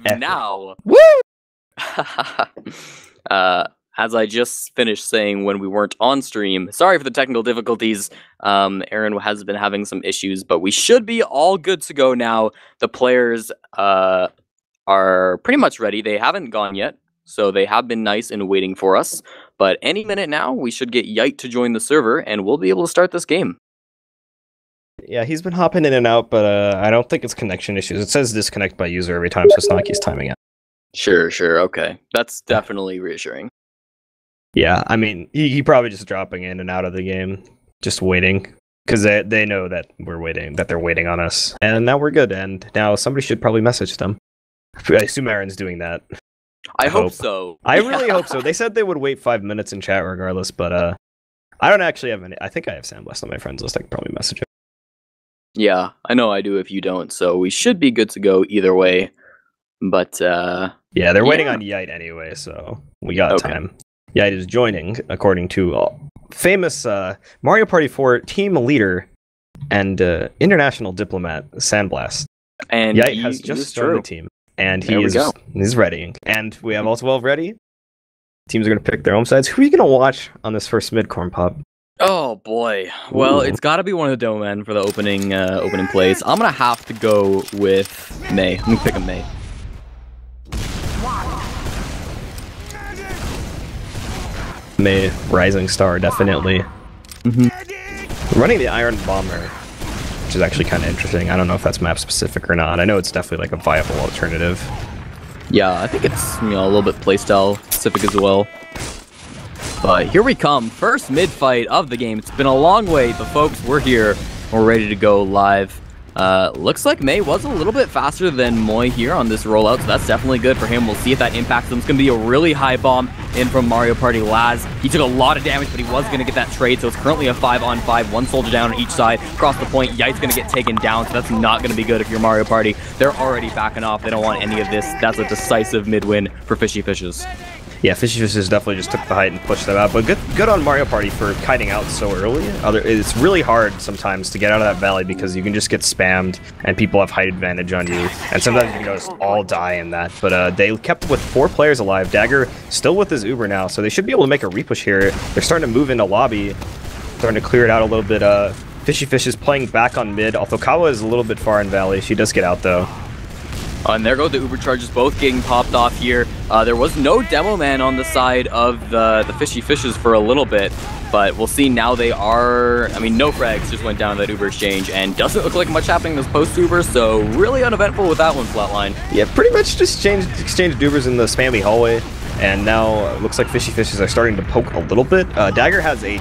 now. Woo! As I just finished saying when we weren't on stream, sorry for the technical difficulties. Aaron has been having some issues, but we should be all good to go now. The players are pretty much ready. They haven't gone yet, so they have been nice in waiting for us. But any minute now, we should get Yite to join the server, and we'll be able to start this game. Yeah, he's been hopping in and out, but I don't think it's connection issues. It says disconnect by user every time, so it's not like he's timing out. Sure, okay. That's definitely reassuring. Yeah, I mean, he probably just dropping in and out of the game, just waiting. Because they know that we're waiting, that they're waiting on us. And now we're good, and now somebody should probably message them. I assume Aaron's doing that. I hope so. I really hope so. They said they would wait 5 minutes in chat regardless, but I don't actually have any. I think I have Sandblast on my friends list. I can probably message him. Yeah, I know I do if you don't, so we should be good to go either way. But, yeah, they're waiting on Yite anyway, so we got time. Yite is joining, according to famous Mario Party 4 team leader and international diplomat, Sandblast. And Yite has just joined the team, and he's ready. And we have all 12 ready. Teams are going to pick their home sides. Who are you going to watch on this first mid, Cornpop? Oh boy. Well, it's got to be one of the Domen for the opening plays. I'm going to have to go with May. I'm going to pick a May. May, Rising Star, definitely. Running the Iron Bomber, which is actually kind of interesting. I don't know if that's map specific or not. I know it's definitely like a viable alternative. Yeah, I think it's, you know, a little bit playstyle specific as well. But here we come, first mid fight of the game. It's been a long wait, but folks, we're here. We're ready to go live. Looks like May was a little bit faster than Moy here on this rollout, so that's definitely good for him. We'll see if that impacts him. It's going to be a really high bomb in from Mario Party Laz. He took a lot of damage, but he was going to get that trade, so it's currently a 5-on-5, one soldier down on each side. Across the point, Yite's going to get taken down, so that's not going to be good if you're Mario Party. They're already backing off. They don't want any of this. That's a decisive mid-win for Fishy Fishes. Yeah, Fishy Fishes definitely just took the height and pushed them out, but good on Mario Party for kiting out so early. It's really hard sometimes to get out of that valley because you can just get spammed and people have height advantage on you, and sometimes you can just all die in that. But they kept with 4 players alive. Dagger still with his Uber now, so they should be able to make a repush here. They're starting to move into lobby, starting to clear it out a little bit. Fishy Fish is playing back on mid, although Kawa is a little bit far in valley. She does get out though. And there go the Uber charges, both getting popped off here. There was no demo man on the side of the Fishy Fishes for a little bit, but we'll see now they are. I mean, no frags just went down that Uber exchange, and doesn't look like much happening this post-Uber, so really uneventful with that one, Flatline. Yeah, pretty much just exchanged Ubers in the spammy hallway, and now looks like Fishy Fishes are starting to poke a little bit. Dagger has a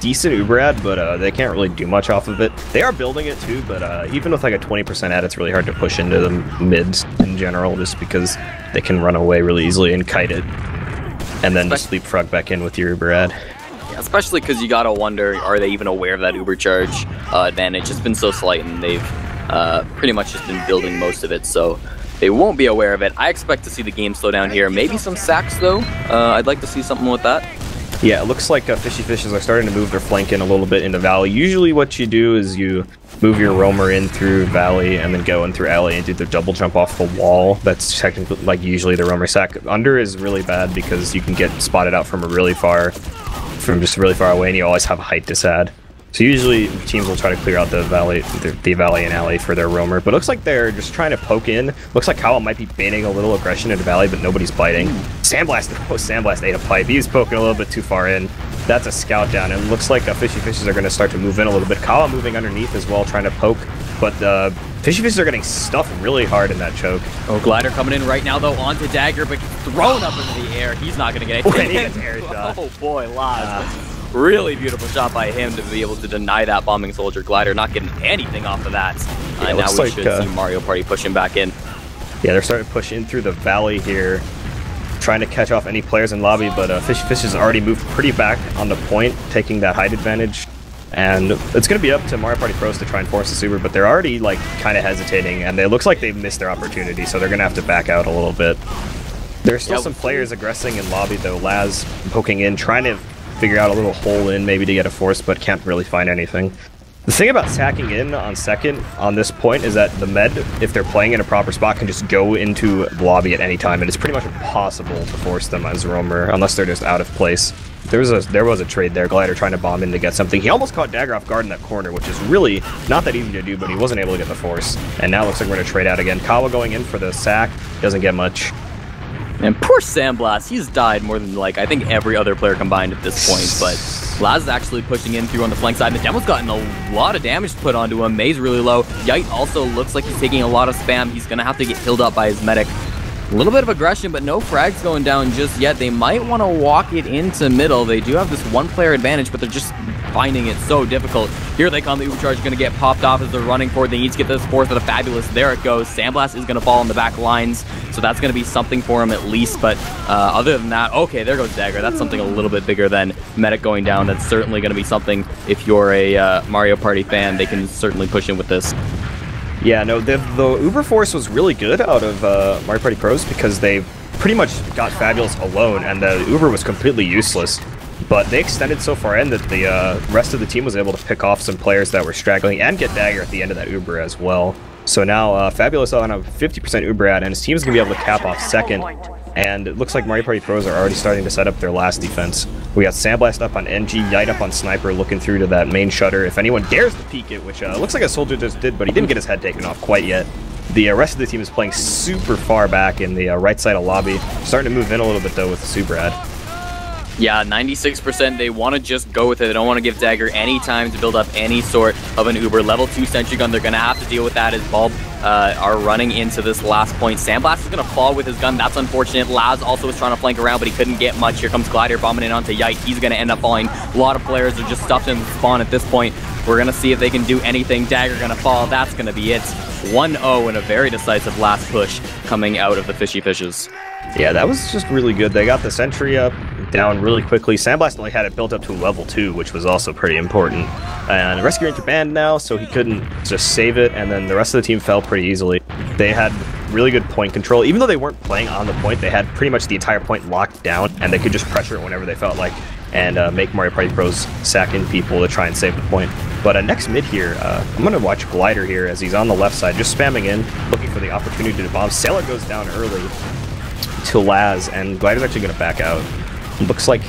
decent Uber ad, but they can't really do much off of it. They are building it too, but even with like a 20% ad, it's really hard to push into the mids in general, just because they can run away really easily and kite it, and then just leapfrog back in with your Uber ad. Yeah, especially because you gotta wonder, are they even aware of that Uber charge advantage? It's been so slight, and they've pretty much just been building most of it, so they won't be aware of it. I expect to see the game slow down here. Maybe some sacks though. I'd like to see something with that. Yeah, it looks like Fishy Fishes are starting to move their flank in a little bit into Valley. Usually what you do is you move your roamer in through Valley and then go in through Alley and do the double jump off the wall. That's technically, like, usually the roamer sack. Under is really bad because you can get spotted out from just really far away, and you always have a height disad. So usually teams will try to clear out the valley and alley for their roamer, but it looks like they're just trying to poke in. Looks like Kawa might be baiting a little aggression into valley, but nobody's biting. Sandblast ate a pipe. He's poking a little bit too far in. That's a scout down, and it looks like Fishy Fishes are going to start to move in a little bit. Kawa moving underneath as well, trying to poke, but Fishy Fishes are getting stuffed really hard in that choke. Oh, Glider coming in right now though onto Dagger, but thrown up into the air. He's not going to get anything. He gets air shot. Oh boy, Laz. Really beautiful shot by him to be able to deny that bombing soldier. Glider not getting anything off of that. Yeah, now we should see Mario Party pushing back in. Yeah, they're starting to push in through the valley here, trying to catch off any players in lobby, but Fishy Fish has already moved pretty back on the point, taking that height advantage. And it's going to be up to Mario Party Pros to try and force the super, but they're already like kind of hesitating, and it looks like they've missed their opportunity, so they're going to have to back out a little bit. There's still some players aggressing in lobby though. Laz poking in, trying to figure out a little hole in maybe to get a force, but can't really find anything. The thing about sacking in on second on this point is that the med, if they're playing in a proper spot, can just go into the lobby at any time, and it's pretty much impossible to force them as roamer unless they're just out of place. There was a trade there, Glider trying to bomb in to get something. He almost caught Dagger off guard in that corner, which is really not that easy to do, but he wasn't able to get the force. And now it looks like we're going to trade out again. Kawa going in for the sack, doesn't get much. And poor Sandblast, he's died more than, like, I think every other player combined at this point, but Laz is actually pushing in through on the flank side, and the Demo's gotten a lot of damage put onto him. May's really low. Yite also looks like he's taking a lot of spam. He's going to have to get healed up by his medic. A little bit of aggression, but no frags going down just yet. They might want to walk it into middle. They do have this one-player advantage, but they're just finding it so difficult. Here they come. The Uber Charge is going to get popped off as they're running forward. They need to get this fourth with a Fabulous. There it goes. Sandblast is going to fall in the back lines, so that's going to be something for him at least. But other than that, okay, there goes Dagger. That's something a little bit bigger than Medic going down. That's certainly going to be something, if you're a Mario Party fan, they can certainly push in with this. Yeah, no, the Uber Force was really good out of Mario Party Pros because they pretty much got Fabulous alone, and the Uber was completely useless. But they extended so far in that the rest of the team was able to pick off some players that were straggling and get Dagger at the end of that Uber as well. So now Fabulous on a 50% Uber ad, and his team is going to be able to cap off second. And it looks like Mario Party Pros are already starting to set up their last defense. We got Sandblast up on NG, Yite up on Sniper, looking through to that main shutter. If anyone dares to peek it, which looks like a soldier just did, but he didn't get his head taken off quite yet. The rest of the team is playing super far back in the right side of lobby. Starting to move in a little bit, though, with the super ad. Yeah, 96%, they want to just go with it. They don't want to give Dagger any time to build up any sort of an Uber. Level 2 Sentry Gun, they're going to have to deal with that as Bulb are running into this last point. Sandblast is going to fall with his gun. That's unfortunate. Laz also was trying to flank around, but he couldn't get much. Here comes Glider bombing in onto Yite. He's going to end up falling. A lot of players are just stuffed in the spawn at this point. We're going to see if they can do anything. Dagger going to fall. That's going to be it. 1-0 in a very decisive last push coming out of the Fishy Fishes. Yeah, that was just really good. They got the sentry up, down really quickly. Sandblast only had it built up to level 2, which was also pretty important. And the Rescue Ranger banned now, so he couldn't just save it, and then the rest of the team fell pretty easily. They had really good point control. Even though they weren't playing on the point, they had pretty much the entire point locked down, and they could just pressure it whenever they felt like, and make Mario Party Pros sack in people to try and save the point. But next mid here, I'm going to watch Glider here as he's on the left side, just spamming in, looking for the opportunity to bomb. Sailor goes down early to Laz, and Glider's actually going to back out. Looks like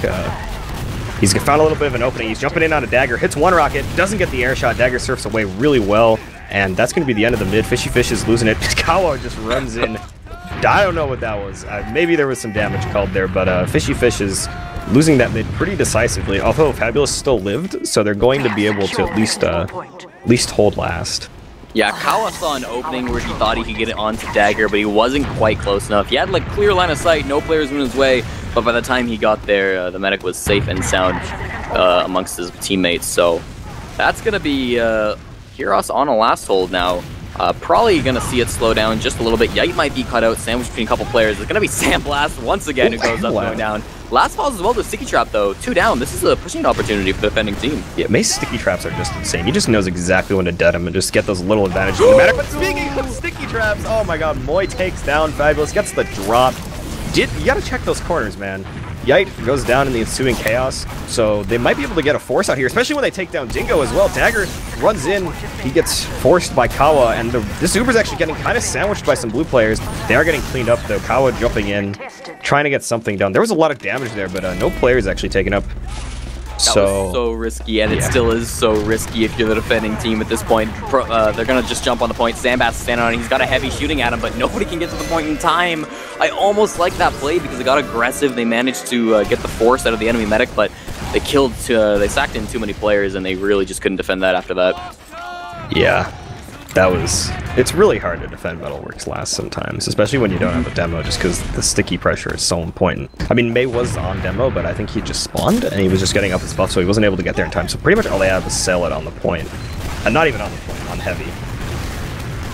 he's found a little bit of an opening. He's jumping in on a Dagger, hits one rocket, doesn't get the air shot. Dagger surfs away really well, and that's going to be the end of the mid. Fishy Fish is losing it. Kawa just runs in. I don't know what that was. Maybe there was some damage called there, but Fishy Fish is losing that mid pretty decisively, although Fabulous still lived, so they're going to be able to at least hold last. Yeah, Kawa saw an opening where he thought he could get it onto Dagger, but he wasn't quite close enough. He had like clear line of sight, no players in his way, but by the time he got there, the medic was safe and sound amongst his teammates. So that's going to be Heros on a last hold now. Probably going to see it slow down just a little bit. Yite might be cut out, sandwiched between a couple players. It's going to be Sandblast once again who goes up going down. Last falls as well to Sticky Trap though, 2 down. This is a pushing opportunity for the defending team. Yeah, May's Sticky Traps are just insane. He just knows exactly when to dead him and just get those little advantages no matter. But speaking of Sticky Traps, oh my god, Moy takes down Fabulous, gets the drop. You gotta check those corners, man. Yite goes down in the ensuing chaos, so they might be able to get a force out here, especially when they take down Dingo as well. Dagger runs in, he gets forced by Kawa, and this Uber's actually getting kind of sandwiched by some blue players. They are getting cleaned up though. Kawa jumping in, trying to get something done. There was a lot of damage there, but no players actually taken up. That was so risky, and it still is so risky if you're the defending team at this point. They're going to just jump on the point. Sandblast is standing on it. He's got a heavy shooting at him, but nobody can get to the point in time. I almost like that play because they got aggressive. They managed to get the force out of the enemy medic, but they they sacked in too many players, and they really just couldn't defend that after that. Yeah. It's really hard to defend Metalworks last sometimes, especially when you don't have a demo, just because the sticky pressure is so important. I mean, May was on demo, but I think he just spawned, and he was just getting up his buff, so he wasn't able to get there in time. So pretty much all they had was sail it on the point. And not even on the point, on heavy.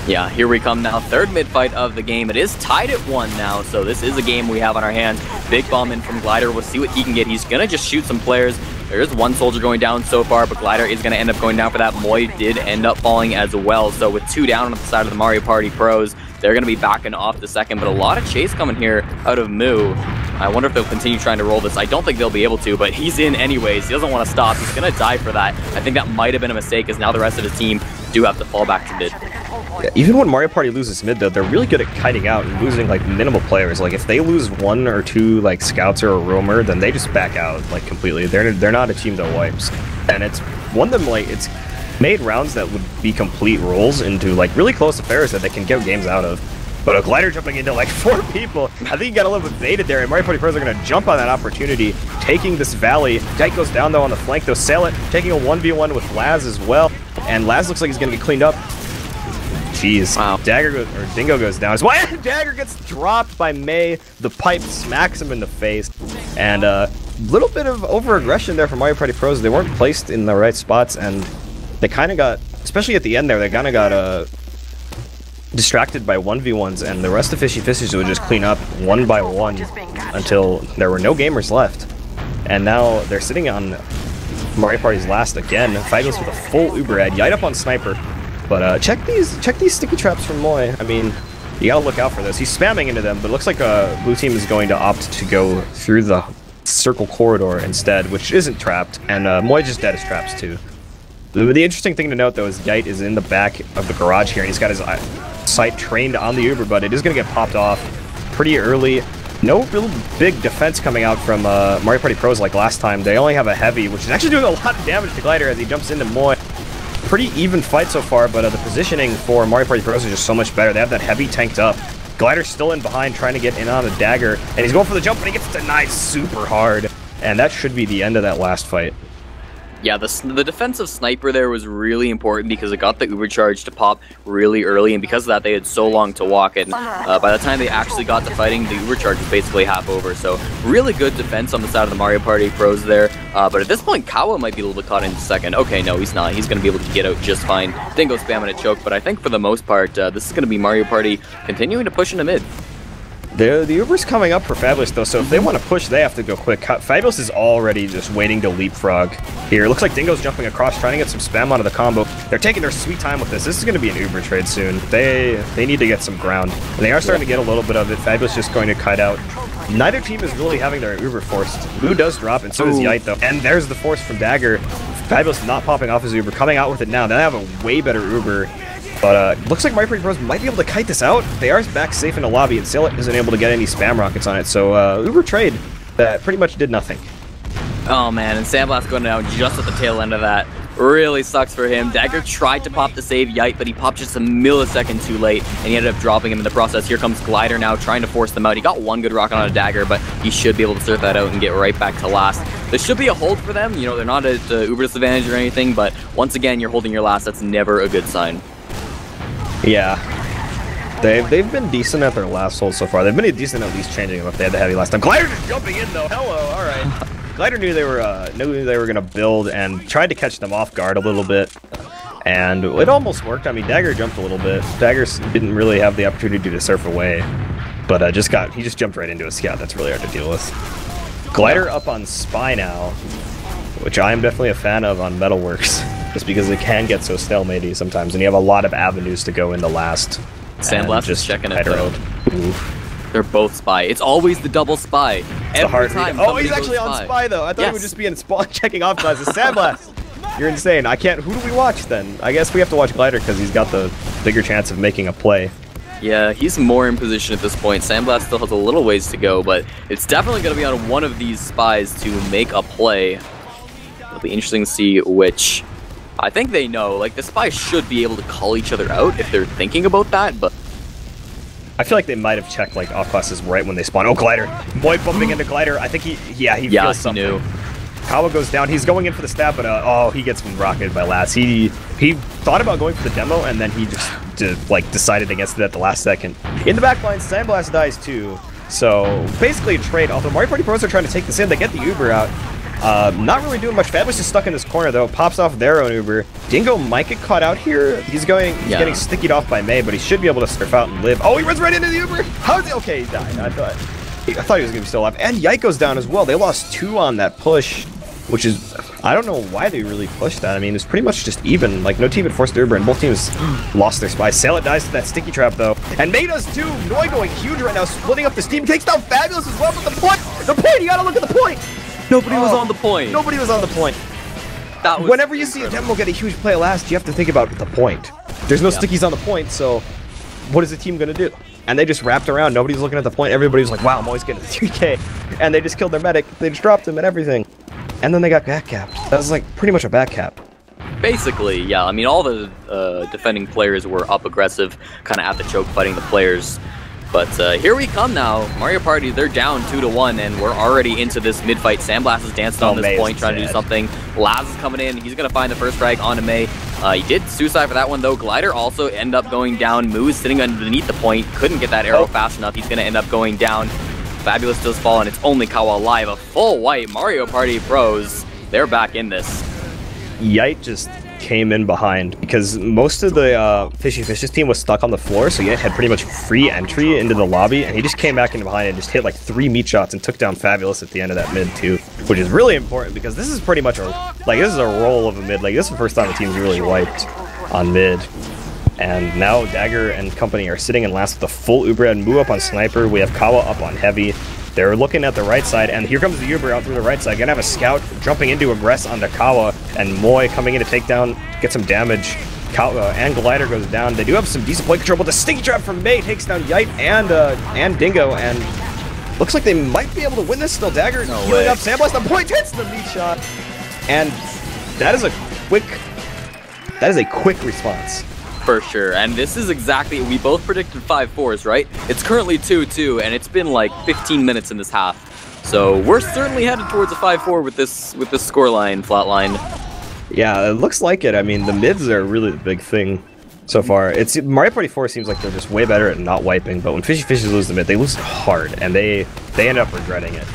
Yeah, here we come now. Third mid-fight of the game. It is tied at 1 now, so this is a game we have on our hands. Big bomb in from Glider. We'll see what he can get. He's going to just shoot some players. There is one soldier going down so far, but Glider is going to end up going down for that. Moy did end up falling as well, so with 2 down on the side of the Mario Party Pros, they're going to be backing off the second, but a lot of chase coming here out of Moo. I wonder if they'll continue trying to roll this. I don't think they'll be able to, but he's in anyways. He doesn't want to stop. He's going to die for that. I think that might have been a mistake, as now the rest of the team do have to fall back to mid. Yeah, even when Mario Party loses mid, though, they're really good at kiting out and losing, like, minimal players. Like, if they lose 1 or 2, like, scouts or a roamer, then they just back out, like, completely. They're not a team that wipes. And it's one of them, like, it's made rounds that would be complete rolls into, like, really close affairs that they can get games out of. But a glider jumping into, like, 4 people, I think he got a little bit baited there, and Mario Party Pros are going to jump on that opportunity, taking this valley. Dike goes down, though, on the flank, though. Sail it, taking a 1v1 with Laz as well. And Laz looks like he's going to get cleaned up. Jeez. Wow. Dingo goes down as well. Dagger gets dropped by May. The pipe smacks him in the face. And a little bit of over-aggression there from Mario Party Pros. They weren't placed in the right spots, and they kind of got, especially at the end there, they kind of got distracted by 1v1s, and the rest of Fishy Fishes would just clean up one by one until there were no gamers left. And now they're sitting on Mario Party's last again. Fabulous with a full Uber head. Yite up on Sniper. But check these sticky traps from Moy. I mean, you gotta look out for this. He's spamming into them, but it looks like blue team is going to opt to go through the circle corridor instead, which isn't trapped, and Moy just dead as traps too. The interesting thing to note, though, is Yite is in the back of the garage here, and he's got his sight trained on the Uber, but it is going to get popped off pretty early. No real big defense coming out from Mario Party Pros like last time. They only have a heavy, which is actually doing a lot of damage to Glider as he jumps into Moy. Pretty even fight so far, but the positioning for Mario Party Pros is just so much better. They have that heavy tanked up. Glider's still in behind, trying to get in on the dagger, and he's going for the jump, but he gets denied super hard. And that should be the end of that last fight. Yeah, the defensive sniper there was really important because it got the Uber charge to pop really early, and because of that, they had so long to walk. And by the time they actually got to fighting, the Uber charge was basically half over. So really good defense on the side of the Mario Party Pros there. But at this point, Kawa might be a little bit caught in second. Okay, no, he's not. He's going to be able to get out just fine. Dingo spamming a choke, but I think for the most part, this is going to be Mario Party continuing to push into mid. The Uber's coming up for Fabulous, though, so if they want to push, they have to go quick. Fabulous is already just waiting to leapfrog here. It looks like Dingo's jumping across, trying to get some spam out of the combo. They're taking their sweet time with this. This is going to be an Uber trade soon. They need to get some ground. And they are starting to get a little bit of it. Fabulous just going to kite out. Neither team is really having their Uber forced. Blue does drop, and so does Yite, though. And there's the force from Dagger. Fabulous not popping off his Uber, coming out with it now. They have a way better Uber. But looks like Mario Party Pros might be able to kite this out. They are back safe in the lobby, and Sailot isn't able to get any spam rockets on it. So Uber trade that pretty much did nothing. Oh man, and Sandblast going down just at the tail end of that. Really sucks for him. Dagger tried to pop the save Yite, but he popped just a millisecond too late, and he ended up dropping him in the process. Here comes Glider now, trying to force them out. He got one good rocket on a Dagger, but he should be able to surf that out and get right back to last. This should be a hold for them. You know, they're not at Uber disadvantage or anything, but once again, you're holding your last. That's never a good sign. Yeah. They've been decent at their last hold so far. They've been decent at least changing them if they had the heavy last time. Glider just jumping in though. Hello, all right. Glider knew they were gonna build and tried to catch them off guard a little bit, and it almost worked. I mean, Dagger jumped a little bit. Dagger didn't really have the opportunity to surf away, but he just jumped right into a scout. That's really hard to deal with. Glider up on Spy now, which I am definitely a fan of on Metalworks. Just because it can get so stalematey sometimes, and you have a lot of avenues to go in the last. Sandblast just checking it though. They're both Spy. It's always the double Spy. Every time. Oh, he's actually on Spy though. I thought he would just be in spawn checking off classes. Sandblast, you're insane. I can't. Who do we watch then? I guess we have to watch Glider because he's got the bigger chance of making a play. Yeah, he's more in position at this point. Sandblast still has a little ways to go, but it's definitely going to be on one of these Spies to make a play. It'll be interesting to see which. I think they know, like, the Spies should be able to call each other out if they're thinking about that, but... I feel like they might have checked, like, off classes right when they spawn. Oh, Glider! Boy bumping into Glider. I think he feels something. He knew. Kawa goes down. He's going in for the stab, but, oh, he gets rocketed by Laz. He thought about going for the demo, and then he just, decided against it at the last second. In the back line, Sandblast dies, too. So, basically a trade. Although Mario Party Pros are trying to take this in, they get the Uber out. Not really doing much. Fabulous is stuck in this corner, though. Pops off their own Uber. Dingo might get caught out here. He's getting stickied off by May, but he should be able to surf out and live. Oh, he runs right into the Uber! How's he? Okay, he died. I thought he was going to be still alive. And Yite goes down as well. They lost 2 on that push. which is, I don't know why they really pushed that. I mean, it's pretty much just even. Like, no team had forced Uber, and both teams lost their spies. Sailot dies to that sticky trap, though. And May does too. Noi going huge right now, splitting up this team. Takes down Fabulous as well, but the point, you gotta look at the point. Nobody was on the point. Nobody was on the point. That was Whenever you see a demo get a huge play last, you have to think about the point. There's no stickies on the point, so what is the team gonna do? And they just wrapped around. Nobody's looking at the point. Everybody's like, wow, I'm always getting a 3K. And they just killed their medic. They just dropped him and everything. And then they got back capped. That was like pretty much a back cap. Basically, yeah. I mean, all the defending players were up aggressive, kind of at the choke, fighting the players. But here we come now. Mario Party, they're down 2-1, and we're already into this mid-fight. Sandblast is dancing on this point, trying to do something. Laz is coming in. He's going to find the first frag onto May. He did suicide for that one, though. Glider also ended up going down. Moo is sitting underneath the point. Couldn't get that arrow fast enough. He's going to end up going down. Fabulous does fall, and it's only Kawa alive. A full white. Mario Party pros, they're back in this. Yite just came in behind because most of the Fishy Fishes team was stuck on the floor, so Yite had pretty much free entry into the lobby, and he just came back in behind and just hit like 3 meat shots and took down Fabulous at the end of that mid too, which is really important because this is pretty much this is a roll of a mid. Like, this is the first time the team's really wiped on mid. And now Dagger and company are sitting in last with a full Uber and Moo up on Sniper. We have Kawa up on Heavy. They're looking at the right side, and here comes the Uber out through the right side. Gonna have a scout jumping into Aggress onto Kawa, and Moy coming in to take down, get some damage. Kawa and Glider goes down. They do have some decent point control, but the sticky trap from May takes down Yite and Dingo, and looks like they might be able to win this still. Dagger healing up, Sandblast on point, hits the meat shot, and that is a quick response. For sure, and this is exactly, we both predicted 5-4s, right? It's currently 2-2, and it's been like 15 minutes in this half. So we're certainly headed towards a 5-4 with this scoreline, Flatline. Yeah, it looks like it. I mean, the mids are really the big thing so far. Mario Party 4 seems like they're just way better at not wiping, but when Fishy Fishes lose the mid, they lose it hard, and they end up regretting it.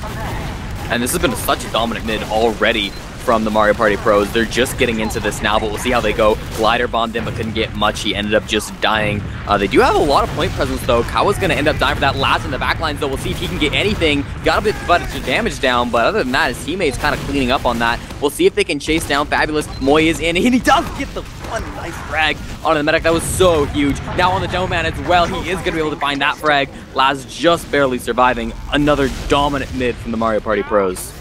And this has been such a dominant mid already from the Mario Party pros. They're just getting into this now, but we'll see how they go. Glider bombed him, but couldn't get much. He ended up just dying. They do have a lot of point presence, though. Kawa's going to end up dying for that. Laz in the backlines, though. We'll see if he can get anything. Got a bit of damage down, but other than that, his teammates kind of cleaning up on that. We'll see if they can chase down Fabulous. Moy is in, and he does get the one nice frag onto the medic. That was so huge. Now on the Dome Man as well, he is going to be able to find that frag. Laz just barely surviving. Another dominant mid from the Mario Party pros.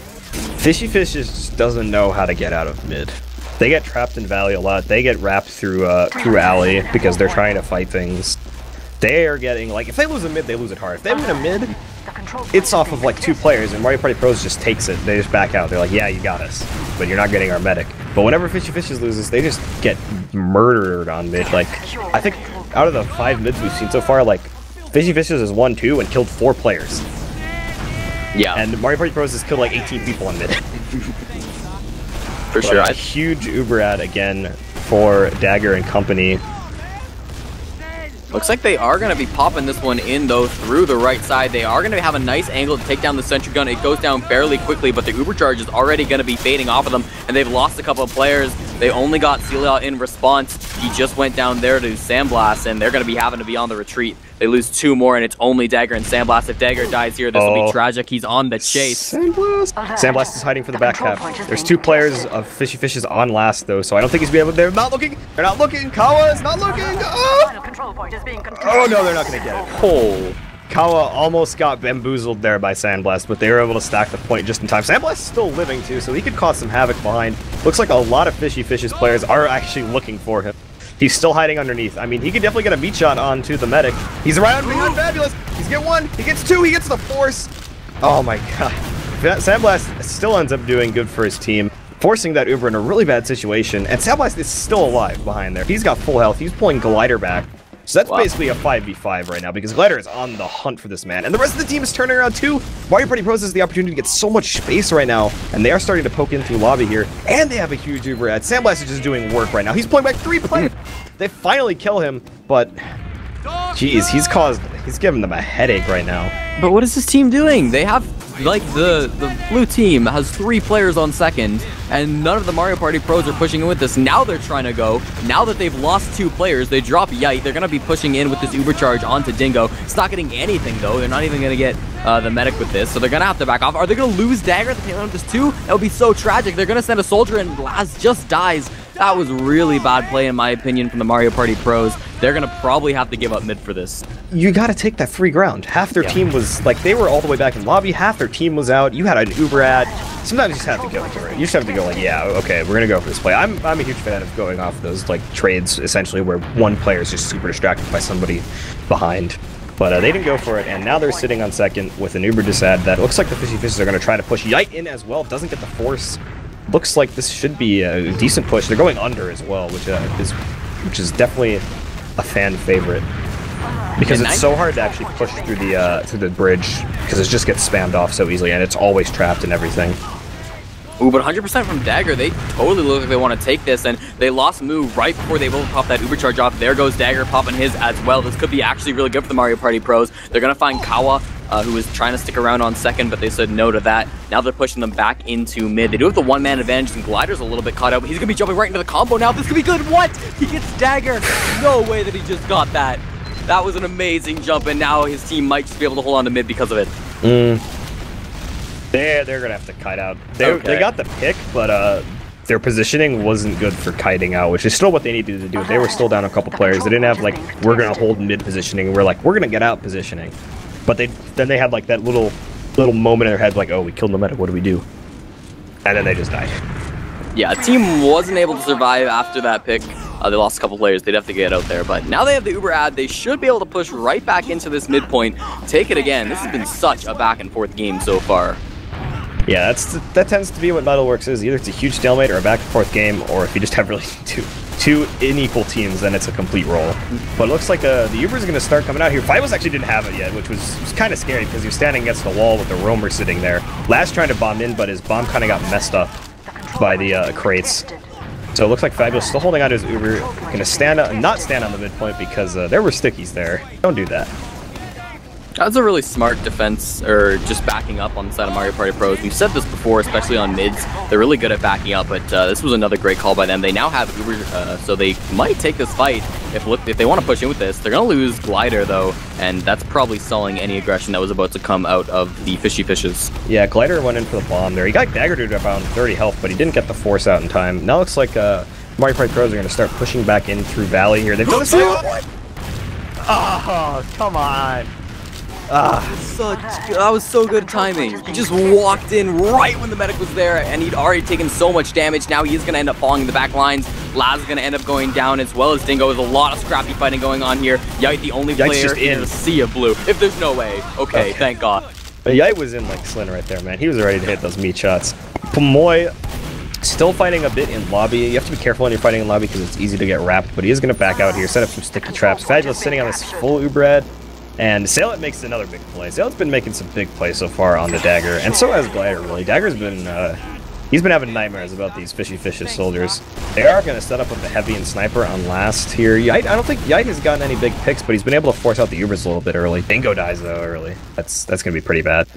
Fishy Fishes just doesn't know how to get out of mid. They get trapped in Valley a lot. They get wrapped through Alley because they're trying to fight things. They are getting, like, if they lose a mid, they lose it hard. If they win a mid, it's off of like 2 players, and Mario Party Pros just takes it. They just back out. They're like, yeah, you got us, but you're not getting our medic. But whenever Fishy Fishes loses, they just get murdered on mid. Like, I think out of the 5 mids we've seen so far, like, Fishy Fishes has won 2 and killed 4 players. Yeah. And Mario Party Pros has killed like 18 people on mid. For sure. A huge Uber ad again for Dagger and company. Looks like they are going to be popping this one in, though, through the right side. They are going to have a nice angle to take down the sentry gun. It goes down fairly quickly, but the Uber charge is already going to be fading off of them, and they've lost a couple of players. They only got Celia in response. He just went down there to Sandblast, and they're going to be having to be on the retreat. They lose 2 more, and it's only Dagger and Sandblast. If Dagger dies here, this will be tragic. He's on the chase. Sandblast is hiding for the back cap. There's 2 players of Fishy Fishes on last, though, so I don't think he's going to be able to. They're not looking. They're not looking. Kawa is not looking. Oh, no, they're not going to get it. Oh. Kawa almost got bamboozled there by Sandblast, but they were able to stack the point just in time. Sandblast is still living, too, so he could cause some havoc behind. Looks like a lot of Fishy Fishes players are actually looking for him. He's still hiding underneath. I mean, he could definitely get a meat shot onto the medic. He's around behind Fabulous. He's get 1. He gets 2. He gets the force. Oh, my God. Sandblast still ends up doing good for his team, forcing that Uber in a really bad situation. And Sandblast is still alive behind there. He's got full health. He's pulling Glider back. So that's basically a 5v5 right now because Glider is on the hunt for this man. And the rest of the team is turning around too. Mario Party Pros has the opportunity to get so much space right now. And they are starting to poke in through lobby here. And they have a huge Uber ad. Sandblast is just doing work right now. He's pulling back 3 players. They finally kill him, but geez, he's caused He's giving them a headache right now. But what is this team doing? They have, like, the blue team has 3 players on second, and none of the Mario Party pros are pushing in with this. Now they're trying to go. Now that they've lost 2 players, they drop Yite. They're going to be pushing in with this Uber charge onto Dingo. It's not getting anything, though. They're not even going to get the medic with this, so they're going to have to back off. Are they going to lose Dagger at the tail end of this too? That would be so tragic. They're going to send a soldier, and Laz just dies. That was really bad play, in my opinion, from the Mario Party pros. They're going to probably have to give up mid for this. You got to take that free ground. Half their team was, like, they were all the way back in lobby. Half their team was out. You had an Uber ad. Sometimes you just have to go for it. You just have to go like, yeah, okay, we're going to go for this play. I'm a huge fan of going off those, like, trades, essentially, where one player is just super distracted by somebody behind. But they didn't go for it, and now they're sitting on second with an Uber disad that looks like the Fishy Fishes are going to try to push Yite in as well. Doesn't get the force. Looks like this should be a decent push. They're going under as well, which is definitely a fan favorite. Because it's so hard to actually push through the bridge, because it just gets spammed off so easily, and it's always trapped and everything. Ooh, but 100% from Dagger, they totally look like they want to take this, and they lost move right before they both pop that Uber charge off. There goes Dagger popping his as well. This could be actually really good for the Mario Party pros. They're going to find Kawa, who was trying to stick around on second, but they said no to that. Now they're pushing them back into mid. They do have the one-man advantage, and Glider's a little bit caught out, but he's going to be jumping right into the combo now. This could be good. What? He gets Dagger. No way that he just got that. That was an amazing jump, and now his team might just be able to hold on to mid because of it. They're gonna have to kite out. They got the pick, but their positioning wasn't good for kiting out, which is still what they needed to do. They were still down a couple players. They didn't have like, we're gonna hold mid positioning. We're like, we're gonna get out positioning. But then they had like that little moment in their head, like, oh, we killed the medic. What do we do? And then they just died. Yeah, team wasn't able to survive after that pick. They lost a couple players. They'd have to get out there. But now they have the Uber ad. They should be able to push right back into this midpoint. Take it again. This has been such a back and forth game so far. Yeah, that tends to be what Metalworks is. Either it's a huge stalemate or a back and forth game, or if you just have really two unequal teams, then it's a complete roll. But it looks like the Uber's going to start coming out here. Fibos actually didn't have it yet, which was kind of scary because he was standing against the wall with the roamer sitting there. Last trying to bomb in, but his bomb kind of got messed up by the crates. So it looks like Fabulous still holding on to his Uber. Going to not stand on the midpoint because there were stickies there. Don't do that. That's a really smart defense, or just backing up on the side of Mario Party Pros. We've said this before, especially on mids. They're really good at backing up, but this was another great call by them. They now have Uber, so they might take this fight if they want to push in with this. They're going to lose Glider, though, and that's probably stalling any aggression that was about to come out of the Fishy Fishes. Yeah, Glider went in for the bomb there. He got Dagger to about 30 health, but he didn't get the force out in time. Now it looks like Mario Party Pros are going to start pushing back in through Valley here. They've done this. Oh, come on. That was so good timing. He just walked in right when the medic was there, and he'd already taken so much damage. Now he's going to end up falling in the back lines. Laz is going to end up going down, as well as Dingo. There's a lot of scrappy fighting going on here. Yite, the only player in a sea of blue. If there's no way. Okay, thank God. Yite was in like Slin right there, man. He was ready to hit those meat shots. Pomoy still fighting a bit in lobby. You have to be careful when you're fighting in lobby because it's easy to get wrapped, but he is going to back out here, set up some sticky traps. Fabulous sitting on this full Uber ad. And Salet makes another big play. Salet's been making some big plays so far on the Dagger, and so has Glider, really. Dagger's been, he's been having nightmares about these Fishy Fishes soldiers. They are going to set up with the Heavy and Sniper on last here. Yite, I don't think Yite has gotten any big picks, but he's been able to force out the Ubers a little bit early. Dingo dies, though, early. That's going to be pretty bad.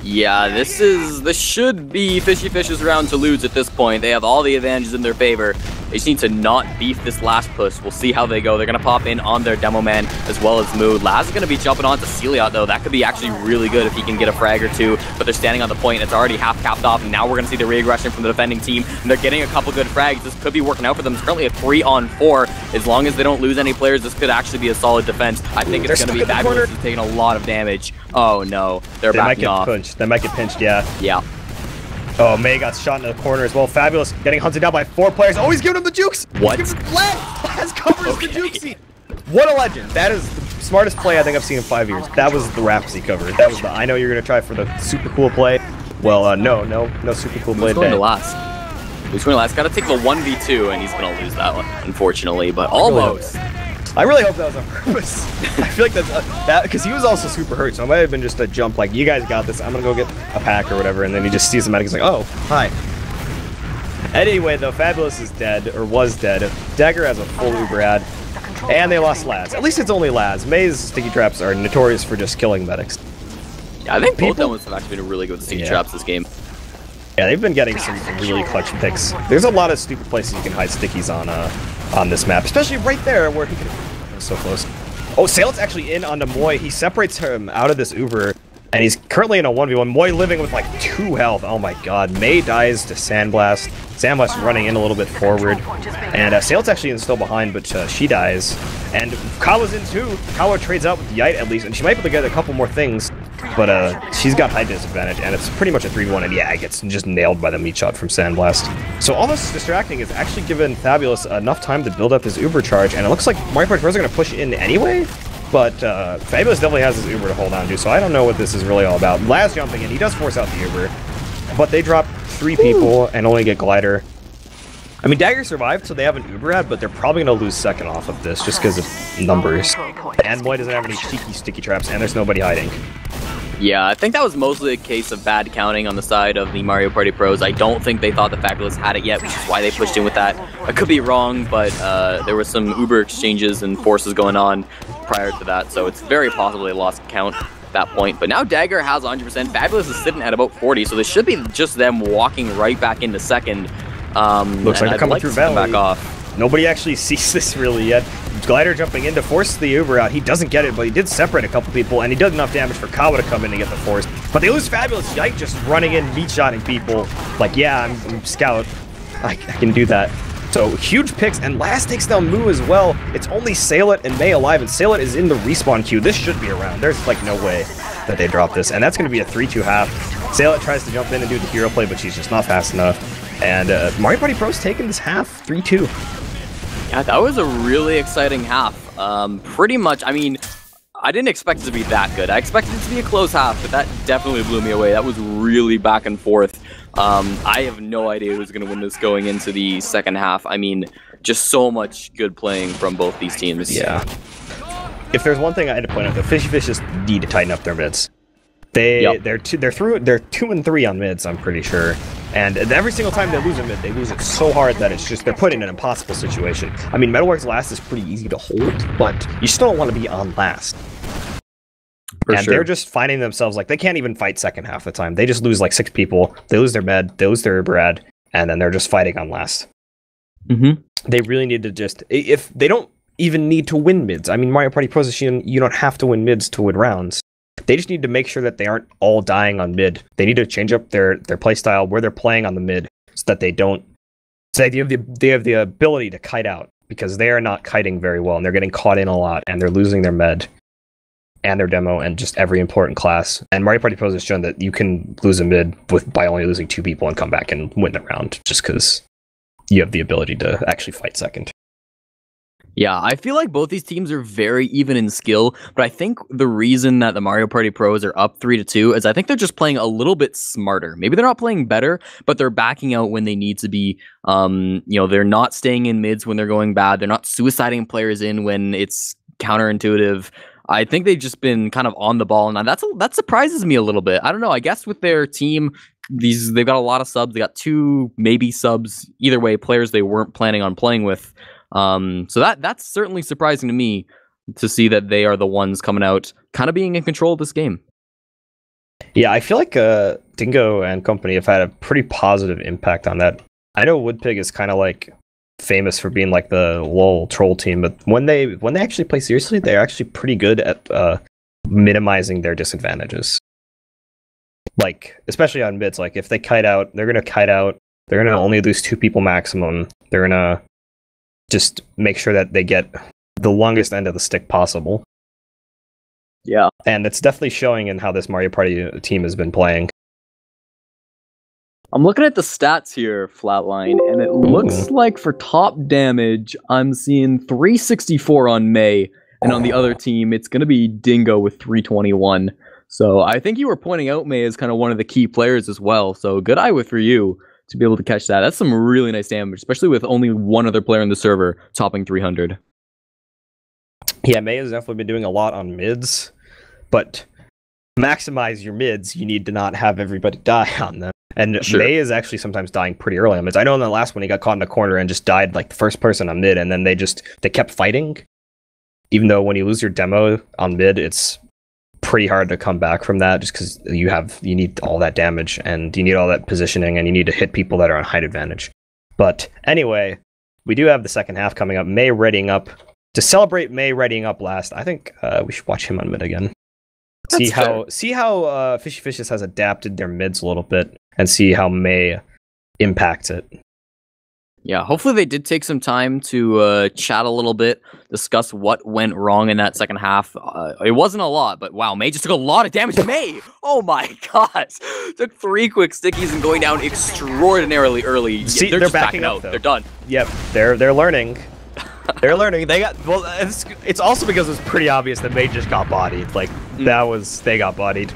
Yeah, this should be Fishy Fish's round to lose at this point. They have all the advantages in their favor. They just need to not beef this last push. We'll see how they go. They're going to pop in on their Demo Man as well as Mood. Laz is going to be jumping onto Celiot, though. That could be actually really good if he can get a frag or two, but they're standing on the point. It's already half capped off, and now we're going to see the re-aggression from the defending team, and they're getting a couple good frags. This could be working out for them. It's currently a 3-on-4. As long as they don't lose any players, this could actually be a solid defense. I think it's going to be Fabulous. He's taking a lot of damage. Oh, no. They might get punched. They might get pinched, yeah. Yeah. Oh, May got shot into the corner as well. Fabulous getting hunted down by 4 players. Oh, he's giving him the jukes. What? Laz covers the jukesy. What a legend. That is the smartest play I think I've seen in 5 years. That was the Rapsy cover. That was the I know you're going to try for the super cool play. Well, no super cool play. Who's going to last? Who's going to last? Got to take the 1v2, and he's going to lose that one, unfortunately, but almost. I really hope that was on purpose. I feel like that because he was also super hurt, so it might have been just a jump like, you guys got this, I'm gonna go get a pack or whatever, and then he just sees the medic, he's like, oh, hi. Anyway, though, Fabulous is dead, or was dead. Dagger has a full Uber ad. And they lost Laz. At least it's only Laz. May's sticky traps are notorious for just killing medics. Yeah, I think both of them have actually been really good with sticky traps this game. Yeah, they've been getting some really clutch picks. There's a lot of stupid places you can hide stickies on this map, especially right there where he can. So close. Oh, Sailot's actually in onto Moy. He separates him out of this Uber, and he's currently in a 1v1. Moy living with like 2 health. Oh my god. May dies to Sandblast. Sandblast running in a little bit forward. And Sailot's actually still behind, but she dies. And Kawa's in too. Kawa trades out with Yite at least, and she might be able to get a couple more things. But she's got high disadvantage, and it's pretty much a 3v1, and yeah, it gets just nailed by the meat shot from Sandblast. So all this distracting is actually given Fabulous enough time to build up his Uber charge, and it looks like Mario Party Pros are going to push in anyway, but Fabulous definitely has his Uber to hold on to, so I don't know what this is really all about. Laz jumping in, he does force out the Uber, but they drop 3 people and only get Glider. I mean, Dagger survived, so they have an Uber ad, but they're probably going to lose second off of this just because of numbers. And Moy doesn't have any cheeky sticky traps, and there's nobody hiding. Yeah, I think that was mostly a case of bad counting on the side of the Mario Party Pros. I don't think they thought the Fabulous had it yet, which is why they pushed in with that. I could be wrong, but there was some Uber exchanges and forces going on prior to that, so it's very possible they lost count at that point. But now Dagger has 100%. Fabulous is sitting at about 40, so this should be just them walking right back into second. Looks like they're coming through Valley. Back off. Nobody actually sees this really yet. Glider jumping in to force the Uber out. He doesn't get it, but he did separate a couple people, and he does enough damage for Kawa to come in and get the force. But they lose Fabulous. Yite just running in, meat-shotting people. Like, yeah, I'm Scout. I can do that. So, huge picks, and Laz takes down Moo as well. It's only Sailot and May alive, and Sailot is in the respawn queue. This should be around. There's, like, no way that they drop this, and that's going to be a 3-2 half. Sailot tries to jump in and do the hero play, but she's just not fast enough. And Mario Party Pro's taking this half, 3-2. Yeah, that was a really exciting half. Pretty much, I mean, I didn't expect it to be that good. I expected it to be a close half, but that definitely blew me away. That was really back and forth. I have no idea who's going to win this going into the second half. I mean, just so much good playing from both these teams. Yeah. If there's one thing I had to point out, the Fishy Fishes need to tighten up their mids. They're 2 and 3 on mids, I'm pretty sure. And every single time they lose a mid, they lose it so hard that it's just, they're put in an impossible situation. I mean, Metalworks last is pretty easy to hold, but you still don't want to be on last. And they're just finding themselves, like, they can't even fight second half of the time. They just lose, like, 6 people. They lose their med, they lose their Brad, and then they're just fighting on last. They really need to just, if they don't even need to win mids. I mean, Mario Party Pros, you don't have to win mids to win rounds. They just need to make sure that they aren't all dying on mid. They need to change up their playstyle where they're playing on the mid so that they don't. So they have the ability to kite out, because they are not kiting very well and they're getting caught in a lot and they're losing their med and their demo and just every important class. And Mario Party Pros has shown that you can lose a mid by only losing 2 people and come back and win the round just because you have the ability to actually fight second. Yeah, I feel like both these teams are very even in skill, but I think the reason that the Mario Party Pros are up 3-2 is I think they're just playing a little bit smarter. Maybe they're not playing better, but they're backing out when they need to be. They're not staying in mids when they're going bad. They're not suiciding players in when it's counterintuitive. I think they've just been kind of on the ball, and that surprises me a little bit. I don't know. I guess with their team, they've got a lot of subs. They got 2 maybe subs. Either way, players they weren't planning on playing with. So that's certainly surprising to me to see that they are the ones coming out kind of being in control of this game. Yeah, I feel like Dingo and company have had a pretty positive impact on that. I know Woodpig is kind of like famous for being like the lol troll team, but when they actually play seriously, they're actually pretty good at minimizing their disadvantages. Like, especially on mids, like if they kite out, they're gonna kite out. They're gonna only lose 2 people maximum. They're gonna just make sure that they get the longest end of the stick possible. Yeah. And it's definitely showing in how this Mario Party team has been playing. I'm looking at the stats here, Flatline, and it looks like for top damage, I'm seeing 364 on May, and on the other team, it's going to be Dingo with 321. So I think you were pointing out May as kind of one of the key players as well, so good eye for you to be able to catch that. That's some really nice damage, especially with only one other player in the server topping 300. Yeah, May has definitely been doing a lot on mids, but to maximize your mids, you need to not have everybody die on them. And May is actually sometimes dying pretty early on mids. I know in the last one he got caught in a corner and just died like the first person on mid, and then they kept fighting. even though when you lose your demo on mid, it's pretty hard to come back from that just because you need all that damage and you need all that positioning and you need to hit people that are on height advantage. But anyway, we do have the second half coming up. May readying up. To celebrate May readying up last, I think we should watch him on mid again. See how Fishy Fishes has adapted their mids a little bit and see how May impacts it. Yeah, hopefully they did take some time to chat a little bit, discuss what went wrong in that second half. It wasn't a lot, but wow, May just took a lot of damage. May! Oh my gosh! Took 3 quick stickies and going down extraordinarily early. See, they're just backing out. Though. They're done. Yep, they're learning. They're learning. They got it's also because it was pretty obvious that May just got bodied. Like they got bodied.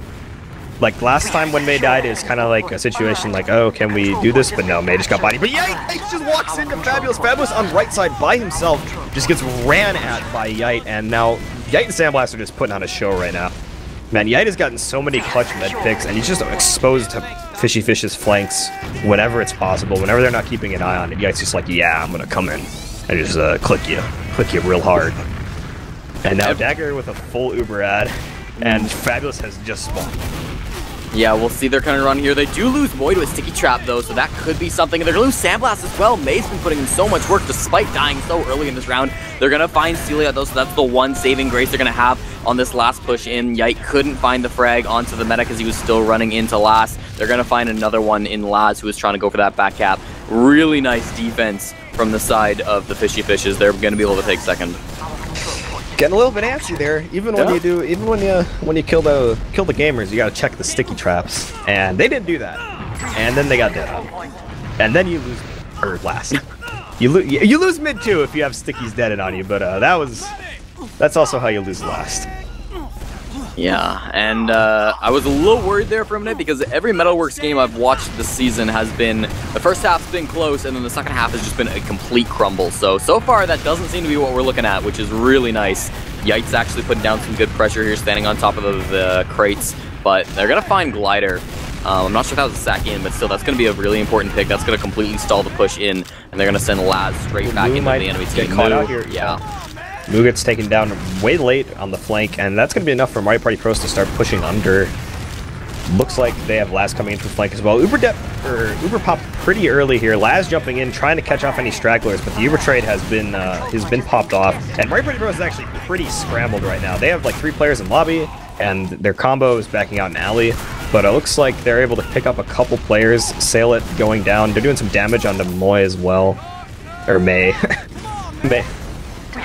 Like last time when May died, it was kind of like a situation like, oh, can we do this? But no, May just got bodied. But Yite just walks into Fabulous. Fabulous on right side by himself just gets ran at by Yite, and now Yite and Sandblast are just putting on a show right now. Man, Yite has gotten so many clutch med picks, and he's just exposed to Fishy Fish's flanks whenever it's possible. Whenever they're not keeping an eye on it, Yite's just like, yeah, I'm gonna come in. And just click you real hard. And now Dagger with a full Uber ad, and Fabulous has just spawned. Yeah, we'll see their kind of run here. They do lose Moy to a sticky trap though, so that could be something. They're gonna lose Sandblast as well. May's been putting in so much work despite dying so early in this round. They're gonna find Celia though, so that's the one saving grace they're gonna have on this last push in. Yite couldn't find the frag onto the meta because he was still running into Last. They're gonna find another one in Laz who was trying to go for that back cap. Really nice defense from the side of the Fishy Fishes. They're going to be able to take second. Getting a little bit antsy there. Even when you kill the gamers, you got to check the sticky traps, and they didn't do that. And then they got dead on. And then you lose Last. you lose mid too if you have stickies deaded on you, but that's also how you lose Last. Yeah, and I was a little worried there for a minute because every Metalworks game I've watched this season has been, the first half's been close and then the second half has just been a complete crumble. So far that doesn't seem to be what we're looking at, which is really nice. Yite's actually putting down some good pressure here, standing on top of the crates, but they're going to find Glider. I'm not sure if that was a sack in, but still, that's going to be a really important pick. That's going to completely stall the push in, and they're going to send Laz straight back into the enemy team. Caught out here. Yeah. Moo gets taken down way late on the flank, and that's going to be enough for Mario Party Pros to start pushing under. Looks like they have Laz coming in from flank as well. Uber popped pretty early here. Laz jumping in, trying to catch off any stragglers, but the Uber trade has been popped off. And Mario Party Pros is actually pretty scrambled right now. They have like 3 players in lobby, and their combo is backing out in alley. But it looks like they're able to pick up a couple players, sail it going down. They're doing some damage onto Moy as well. Or May.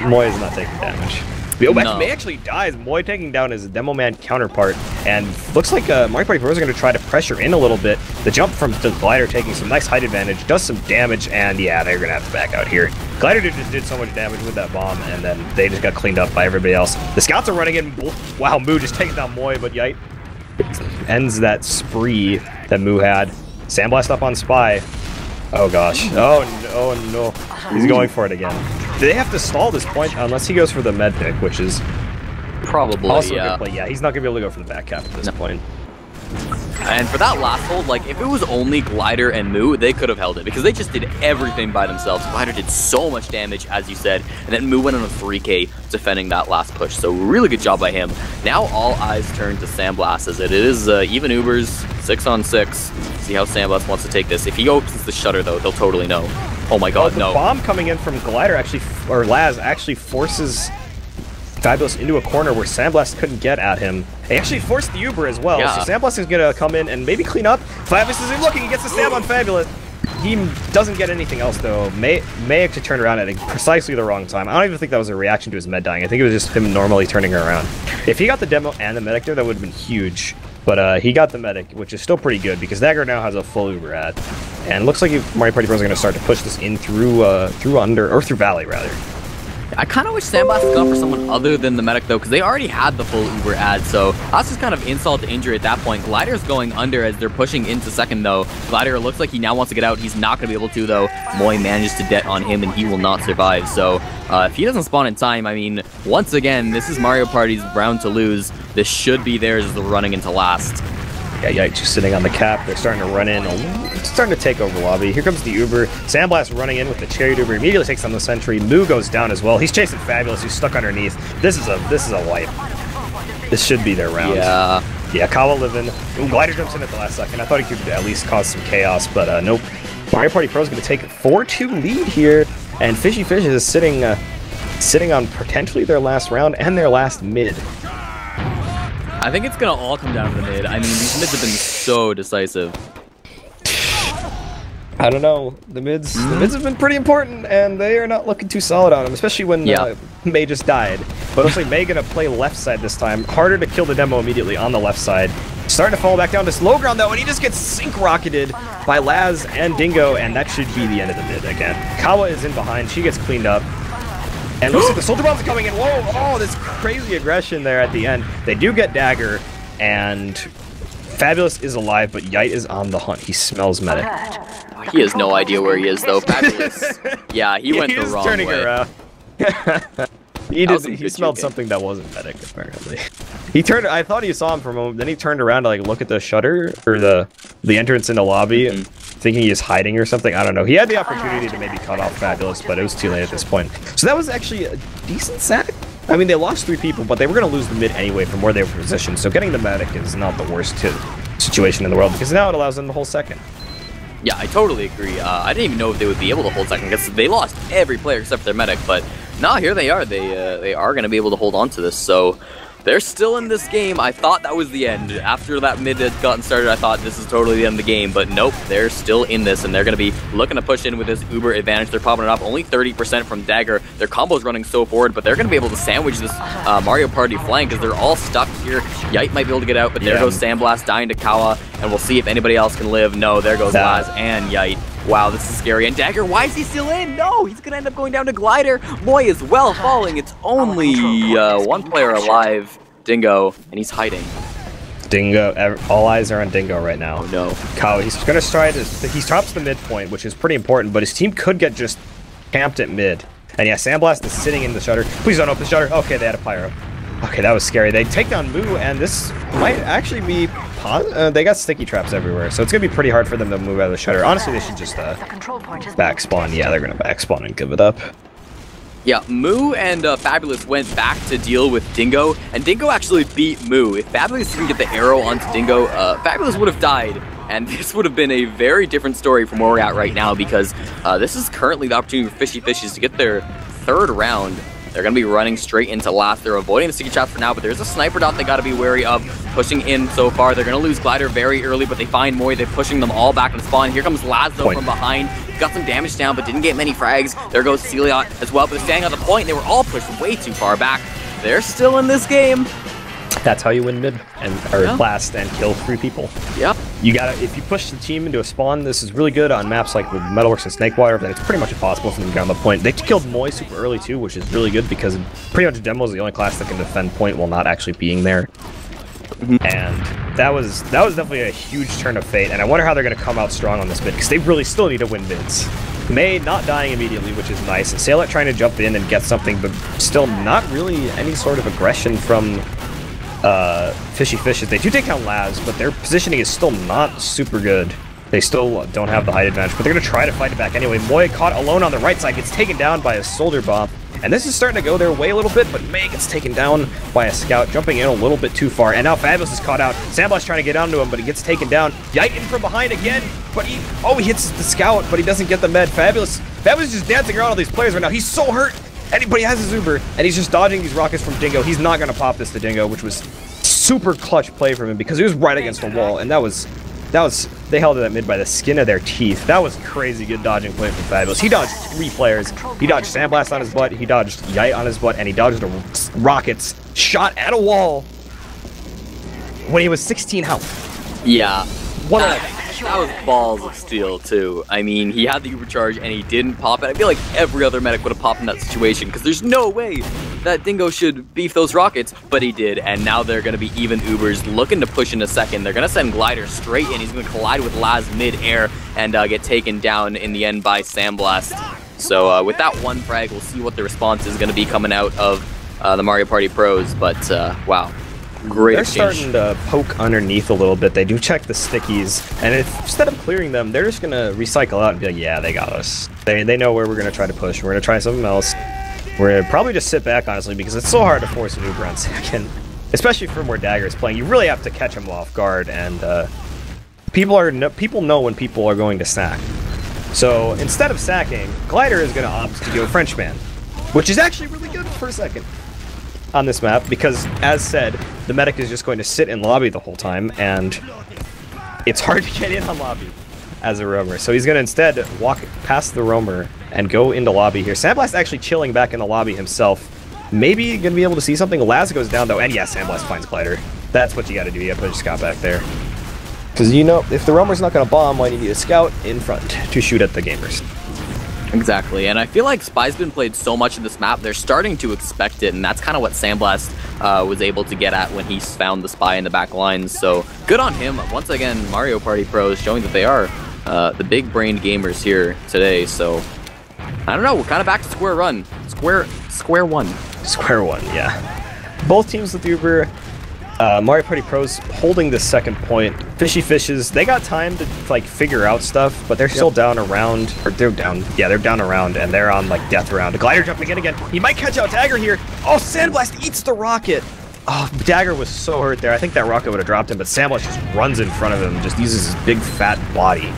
Moy is not taking damage. May actually dies. Moy taking down his Demo Man counterpart, and looks like Mario Party Pros are going to try to pressure in a little bit. The jump from the Glider taking some nice height advantage, does some damage, and yeah, they're going to have to back out here. Glider just did so much damage with that bomb, and then they just got cleaned up by everybody else. The scouts are running in. Wow, Moo just taking down Moy, but Yite ends that spree that Moo had. Sandblast up on Spy. Oh gosh. Oh no. He's going for it again. They have to stall this point unless he goes for the med pick, which is probably also a good play. Yeah, he's not gonna be able to go for the back cap at this point. And for that last hold, like, if it was only Glider and Moo, they could have held it because they just did everything by themselves. Glider did so much damage, as you said, and then Moo went on a 3K defending that last push. So really good job by him. Now all eyes turn to Sandblast as it is even Ubers 6-on-6. See how Sandblast wants to take this. If he opens the shutter, though, they'll totally know. Oh my god, no. The bomb coming in from Glider actually, or Laz, actually forces Fabulous into a corner where Sandblast couldn't get at him. He actually forced the Uber as well, so Sandblast is going to come in and maybe clean up. Fabulous is looking, he gets the stab on Fabulous. He doesn't get anything else though. May actually turn around at precisely the wrong time. I don't even think that was a reaction to his med dying. I think it was just him normally turning around. If he got the demo and the medic there, that would have been huge. But he got the medic, which is still pretty good because Dagger now has a full Uber ad. And looks like Mario Party Pros are going to start to push this in through under, or through Valley rather. I kind of wish Sandblast had gone for someone other than the medic, though, because they already had the full Uber ad, so that's just kind of insult to injury at that point. Glider's going under as they're pushing into second, though. Glider looks like he now wants to get out. He's not going to be able to, though. Moy manages to det on him, and he will not survive. So if he doesn't spawn in time, I mean, once again, this is Mario Party's round to lose. This should be theirs as they're running into last. Yeah, just sitting on the cap. They're starting to run in. Starting to take over lobby. Here comes the Uber. Sandblast running in with the Chariot Uber. Immediately takes on the Sentry. Moo goes down as well. He's chasing Fabulous, who's stuck underneath. This is a wipe. This should be their round. Yeah, Kawa living. Ooh, Glider jumps in at the last second. I thought he could at least cause some chaos, but nope. Mario Party Pro is going to take a 4-2 lead here, and Fishy Fish is sitting on potentially their last round and their last mid. I think it's going to all come down to the mid. I mean, these mids have been so decisive. I don't know. The mids have been pretty important, and they are not looking too solid on them, especially when May just died. But looks like May gonna play left side this time. Harder to kill the demo immediately on the left side. Starting to fall back down to slow ground though, and he just gets sync rocketed by Laz and Dingo, and that should be the end of the mid again. Kawa is in behind. She gets cleaned up. And looks like the Soldier Bombs are coming in. Whoa! Oh, this crazy aggression there at the end. They do get Dagger, and Fabulous is alive, but Yite is on the hunt. He smells medic. He has no idea where he is, though. Fabulous. Yeah, he went the wrong turning way. Around. He smelled something that wasn't medic, apparently. He turned. I thought he saw him for a moment. Then he turned around to like look at the shutter or the entrance in the lobby, and thinking he is hiding or something. I don't know. He had the opportunity to maybe cut off Fabulous, but it was too late at this point. So that was actually a decent sack. I mean, they lost 3 people, but they were going to lose the mid anyway from where they were positioned. So getting the medic is not the worst situation in the world, because now it allows them to hold second. Yeah, I totally agree. I didn't even know if they would be able to hold second, because they lost every player except their medic, but nah, here they are. They are going to be able to hold on to this, so they're still in this game. I thought that was the end. After that mid had gotten started, I thought this is totally the end of the game, but nope, they're still in this, and they're going to be looking to push in with this Uber advantage. They're popping it off, only 30% from Dagger. Their combo's running so forward, but they're going to be able to sandwich this Mario Party flank, because they're all stuck here. Yite might be able to get out, but there goes Sandblast dying to Kawa, and we'll see if anybody else can live. No, there goes Laz and Yite. Wow, this is scary. And Dagger, why is he still in? No, he's going to end up going down to Glider. Moy is well falling. It's only one player alive. Dingo, and he's hiding. Dingo, all eyes are on Dingo right now. Oh no. Kawa, he's gonna try to, he drops the midpoint, which is pretty important, but his team could get just camped at mid. And yeah, Sandblast is sitting in the shutter. Please don't open the shutter. Okay, they had a pyro. Okay, that was scary. They take down Moo, and this might actually be, they got sticky traps everywhere, so it's gonna be pretty hard for them to move out of the shutter. Honestly, they should just back spawn. Yeah, they're gonna back spawn and give it up. Yeah, Moo and Fabulous went back to deal with Dingo, and Dingo actually beat Moo. If Fabulous didn't get the arrow onto Dingo, Fabulous would have died, and this would have been a very different story from where we're at right now, because this is currently the opportunity for Fishy Fishes to get their 3rd round. They're going to be running straight into last. They're avoiding the sticky traps for now, but there's a sniper dot they got to be wary of pushing in so far. They're going to lose Glider very early, but they find Moy. They're pushing them all back in spawn. Here comes Laz, though, from behind. Got some damage down, but didn't get many frags. There goes Celiot as well, but they're standing on the point. They were all pushed way too far back. They're still in this game. That's how you win mid or last and kill 3 people. Yep. You gotta, if you push the team into a spawn, this is really good on maps like with Metalworks and Snakewater, then it's pretty much impossible for them to get on the point. They killed Moy super early too, which is really good because pretty much Demo is the only class that can defend point while not actually being there. And that was definitely a huge turn of fate, and I wonder how they're gonna come out strong on this mid, because they really still need to win mids. May not dying immediately, which is nice, and Sailot trying to jump in and get something, but still not really any sort of aggression from Fishy Fishes. They do take down Laz, but their positioning is still not super good. They still don't have the height advantage, but they're going to try to fight it back anyway. Moy caught alone on the right side, gets taken down by a Soldier Bomb, and this is starting to go their way a little bit, but May gets taken down by a Scout, jumping in a little bit too far, and now Fabulous is caught out. Sandblast trying to get onto him, but he gets taken down. Yite in from behind again, but he hits the Scout, but he doesn't get the med. Fabulous is just dancing around all these players right now. He's so hurt. Anybody has his Uber, and he's just dodging these rockets from Dingo. He's not going to pop this to Dingo, which was super clutch play from him because he was right against the wall, and that was they held it at mid by the skin of their teeth. That was crazy good dodging play from Fabulous. He dodged 3 players. He dodged Sandblast on his butt, he dodged Yite on his butt, and he dodged rockets shot at a wall when he was 16 health. Yeah. That was balls of steel, too. I mean, he had the Ubercharge and he didn't pop it. I feel like every other medic would have popped in that situation, because there's no way that Dingo should beef those rockets, but he did, and now they're going to be even Ubers looking to push in a second. They're going to send Glider straight in. He's going to collide with Laz mid-air and get taken down in the end by Sandblast. So with that one frag, we'll see what the response is going to be coming out of the Mario Party Pros, but wow. Great They're exchange. starting to poke underneath a little bit. They do check the stickies, and instead of clearing them, they're just gonna recycle out and be like, yeah, they got us. They know where we're gonna try to push. We're gonna try something else. We're gonna probably just sit back, honestly, because it's so hard to force an Uber on second. Especially from where Dagger is playing. You really have to catch him off guard, and people know when people are going to sack. So instead of sacking, Glider is going to opt to go Frenchman, which is actually really good for a second on this map, because as said, the medic is just going to sit in lobby the whole time, and it's hard to get in on lobby as a roamer. So he's going to instead walk past the roamer and go into lobby here. Sandblast actually chilling back in the lobby himself. Maybe going to be able to see something. Laz goes down though, and yeah, Sandblast finds Glider. That's what you got to do. You got to put a scout back there. Because you know, if the roamer's not going to bomb, why do you need a scout in front to shoot at the gamers? Exactly, and I feel like Spy's been played so much in this map, they're starting to expect it, and that's kind of what Sandblast was able to get at when he found the Spy in the back lines. So good on him. Once again, Mario Party Pros showing that they are the big-brained gamers here today. So I don't know, we're kind of back to square one. Square one. Square one, yeah. Both teams with Uber. Mario Party Pros holding the second point. Fishy Fishes, they got time to like figure out stuff, but they're still down around, or they're down, yeah, they're down around, and they're on like death round. Glider jumping in again. He might catch out Dagger here. Oh, Sandblast eats the rocket. Oh, Dagger was so hurt there. I think that rocket would have dropped him, but Sandblast just runs in front of him, just uses his big fat body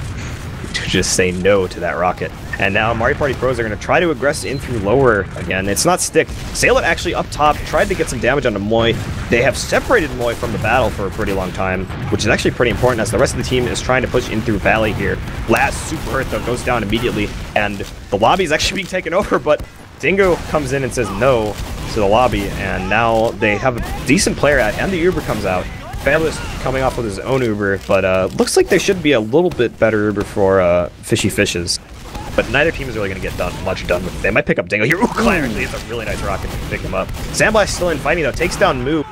to just say no to that rocket. And now Mario Party Pros are going to try to aggress in through lower again. It's not stick. Sailot actually up top tried to get some damage onto Moy. They have separated Moy from the battle for a pretty long time, which is actually pretty important as the rest of the team is trying to push in through Valley here. Laz, super hurt though, goes down immediately, and the lobby is actually being taken over, but Dingo comes in and says no to the lobby, and now they have a decent player out, and the Uber comes out. Fabulous coming off with his own Uber, but looks like there should be a little bit better Uber for Fishy Fishes. But neither team is really going to get much done with it. They might pick up Dingo here. Ooh, Glider actually hits a really nice rocket to pick him up. Sandblast still in fighting though, takes down Moo.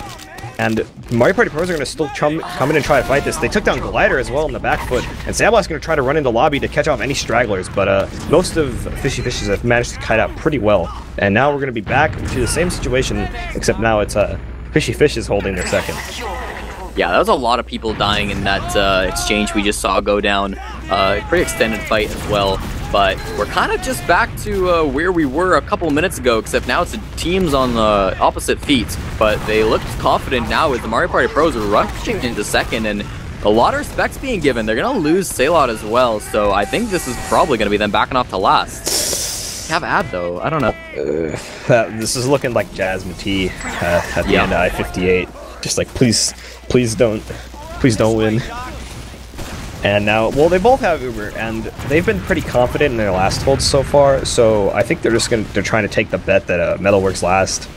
And Mario Party Pros are going to still come in and try to fight this. They took down Glider as well in the back foot. And Sandblast is going to try to run into lobby to catch off any stragglers. But most of Fishy Fishes have managed to kite out pretty well. And now we're going to be back to the same situation, except now it's Fishy Fishes holding their second. Yeah, that was a lot of people dying in that exchange we just saw go down. Pretty extended fight as well. But we're kind of just back to where we were a couple minutes ago, except now it's the teams on the opposite feet. But they look confident now as the Mario Party Pros are rushing into second, and a lot of respect's being given. They're going to lose Sailot as well, so I think this is probably going to be them backing off to last. Have ad though, I don't know. This is looking like Jasmine T at the end of I-58. Just like, please don't win. And now, well, they both have Uber, and they've been pretty confident in their last holds so far, so I think they're trying to take the bet that Metalworks last.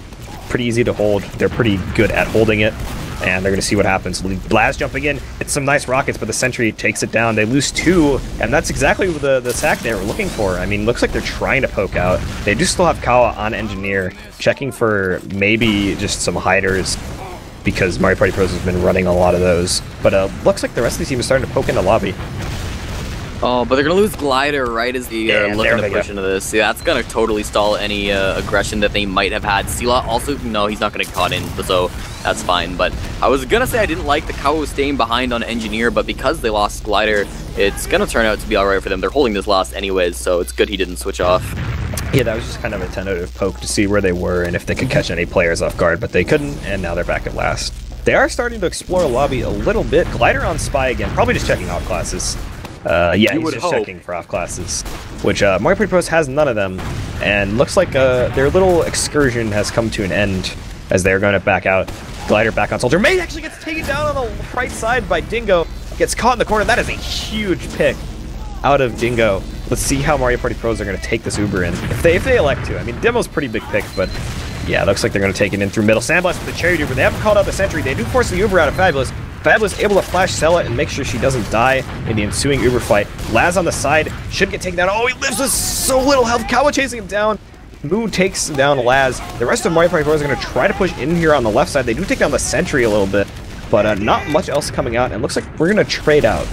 Pretty easy to hold. They're pretty good at holding it, and they're going to see what happens. Blaz jumping in. It's some nice rockets, but the Sentry takes it down. They lose 2, and that's exactly the sack they were looking for. I mean, looks like they're trying to poke out. They do still have Kawa on Engineer, checking for maybe just some hiders, because Mario Party Pros has been running a lot of those. But looks like the rest of the team is starting to poke in the lobby. Oh, but they're going to lose Glider right as the looking to push into this. Yeah, that's going to totally stall any aggression that they might have had. Sealot also, no, he's not going to get caught in, so that's fine. But I was going to say I didn't like the Kawo staying behind on Engineer, but because they lost Glider, it's going to turn out to be alright for them. They're holding this last anyways, so it's good he didn't switch off. Yeah, that was just kind of a tentative poke to see where they were and if they could catch any players off guard, but they couldn't, and now they're back at last. They are starting to explore lobby a little bit. Glider on Spy again, probably just checking off classes. Yeah, he's just checking for off classes, which Mario Party Pros has none of them, and looks like their little excursion has come to an end as they're going to back out. Glider back on Soldier. Mate actually gets taken down on the right side by Dingo. Gets caught in the corner. That is a huge pick out of Dingo. Let's see how Mario Party Pros are going to take this Uber in, if they elect to. I mean, Demo's pretty big pick, but yeah, it looks like they're going to take it in through middle. Sandblast with the Cherry Uber. They haven't called out the Sentry. They do force the Uber out of Fabulous. Fabulous able to flash Sella and make sure she doesn't die in the ensuing Uber fight. Laz on the side should get taken down. Oh, he lives with so little health. Kawa chasing him down. Moo takes down Laz. The rest of Mario Party Pros are going to try to push in here on the left side. They do take down the Sentry a little bit, but not much else coming out. And it looks like we're going to trade out.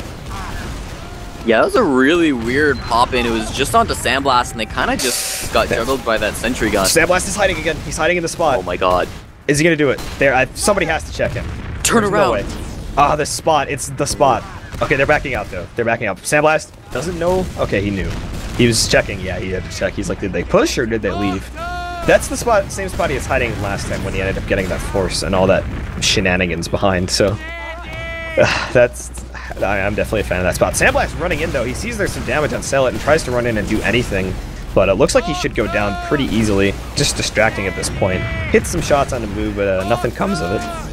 Yeah, that was a really weird pop-in. It was just onto Sandblast, and they kind of just got juggled by that Sentry gun. Sandblast is hiding again. He's hiding in the spot. Oh my god. Is he gonna do it? There, somebody has to check him. Turn There's around. No way. Ah, the spot. It's the spot. Okay, they're backing out though. They're backing out. Sandblast doesn't know. Okay, he knew. He was checking. Yeah, he had to check. He's like, did they push or did they leave? That's the spot, same spot he was hiding last time when he ended up getting that force and all that shenanigans behind. So I'm definitely a fan of that spot. Sandblast running in though. He sees there's some damage on Salet and tries to run in and do anything. But it looks like he should go down pretty easily. Just distracting at this point. Hits some shots on the move, but nothing comes of it.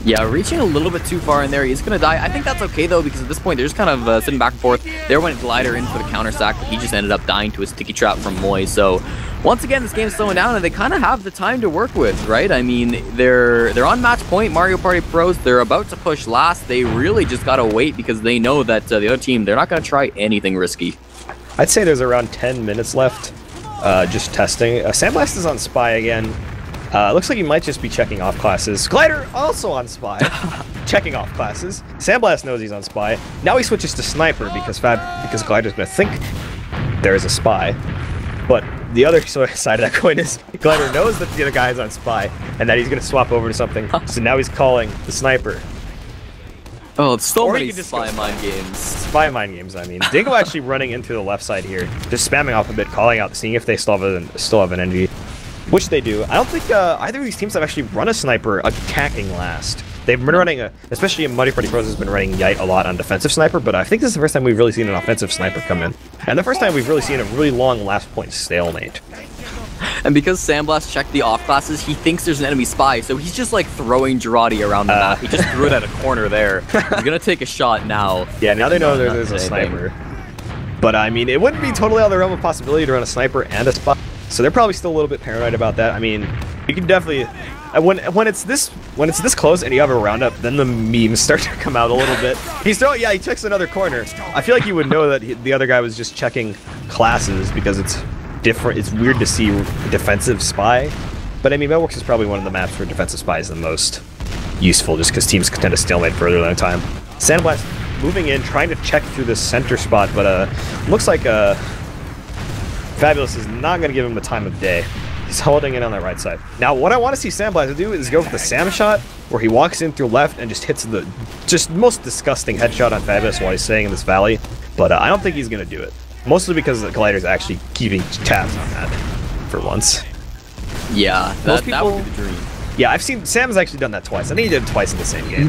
Yeah, reaching a little bit too far in there. He's going to die. I think that's okay, though, because at this point, they're just kind of sitting back and forth. There went Glider in for the counter sack, but he just ended up dying to a sticky trap from Moy. So, once again, this game's slowing down, and they kind of have the time to work with, right? I mean, they're on match point, Mario Party Pros. They're about to push last. They really just got to wait because they know that the other team, they're not going to try anything risky. I'd say there's around 10 minutes left, just testing. Sandblast is on Spy again. Looks like he might just be checking off classes. Glider also on Spy, checking off classes. Sandblast knows he's on Spy. Now he switches to Sniper because Glider's gonna think there is a Spy. But the other side of that coin is Glider knows that the other guy is on Spy and that he's gonna swap over to something. So now he's calling the Sniper. Oh, it's so Or many he could just spy go mind games. Spy mind games, I mean. Dingo actually running into the left side here, just spamming off a bit, calling out, seeing if they still have an NG. Which they do. I don't think either of these teams have actually run a Sniper attacking last. They've been running especially in Mario Party Pros has been running Yite a lot on defensive Sniper, but I think this is the first time we've really seen an offensive Sniper come in. And the first time we've really seen a really long last point stalemate. And because Sandblast checked the off classes, he thinks there's an enemy spy, so he's just like throwing Girardi around the map. He just threw it at a corner there. He's gonna take a shot now. Yeah, now they know there's a Sniper. But I mean, it wouldn't be totally out of the realm of possibility to run a Sniper and a spy. So they're probably still a little bit paranoid about that. I mean, you can definitely when it's this close and you have a roundup, then the memes start to come out a little bit. He checks another corner. I feel like you would know that the other guy was just checking classes because it's different. It's weird to see defensive spy, but I mean, Metalworks is probably one of the maps where defensive spy is the most useful, just because teams tend to stalemate further than a time. Sandblast moving in, trying to check through this center spot, but looks like Fabulous is not going to give him the time of day. He's holding in on that right side. Now, what I want to see Sandblast do is go for the Sam shot, where he walks in through left and just hits the most disgusting headshot on Fabulous while he's staying in this valley. But I don't think he's going to do it. Mostly because the Collider's actually keeping tabs on that for once. Yeah, that would be the dream. Yeah, Sam's actually done that twice. I think he did it twice in the same game.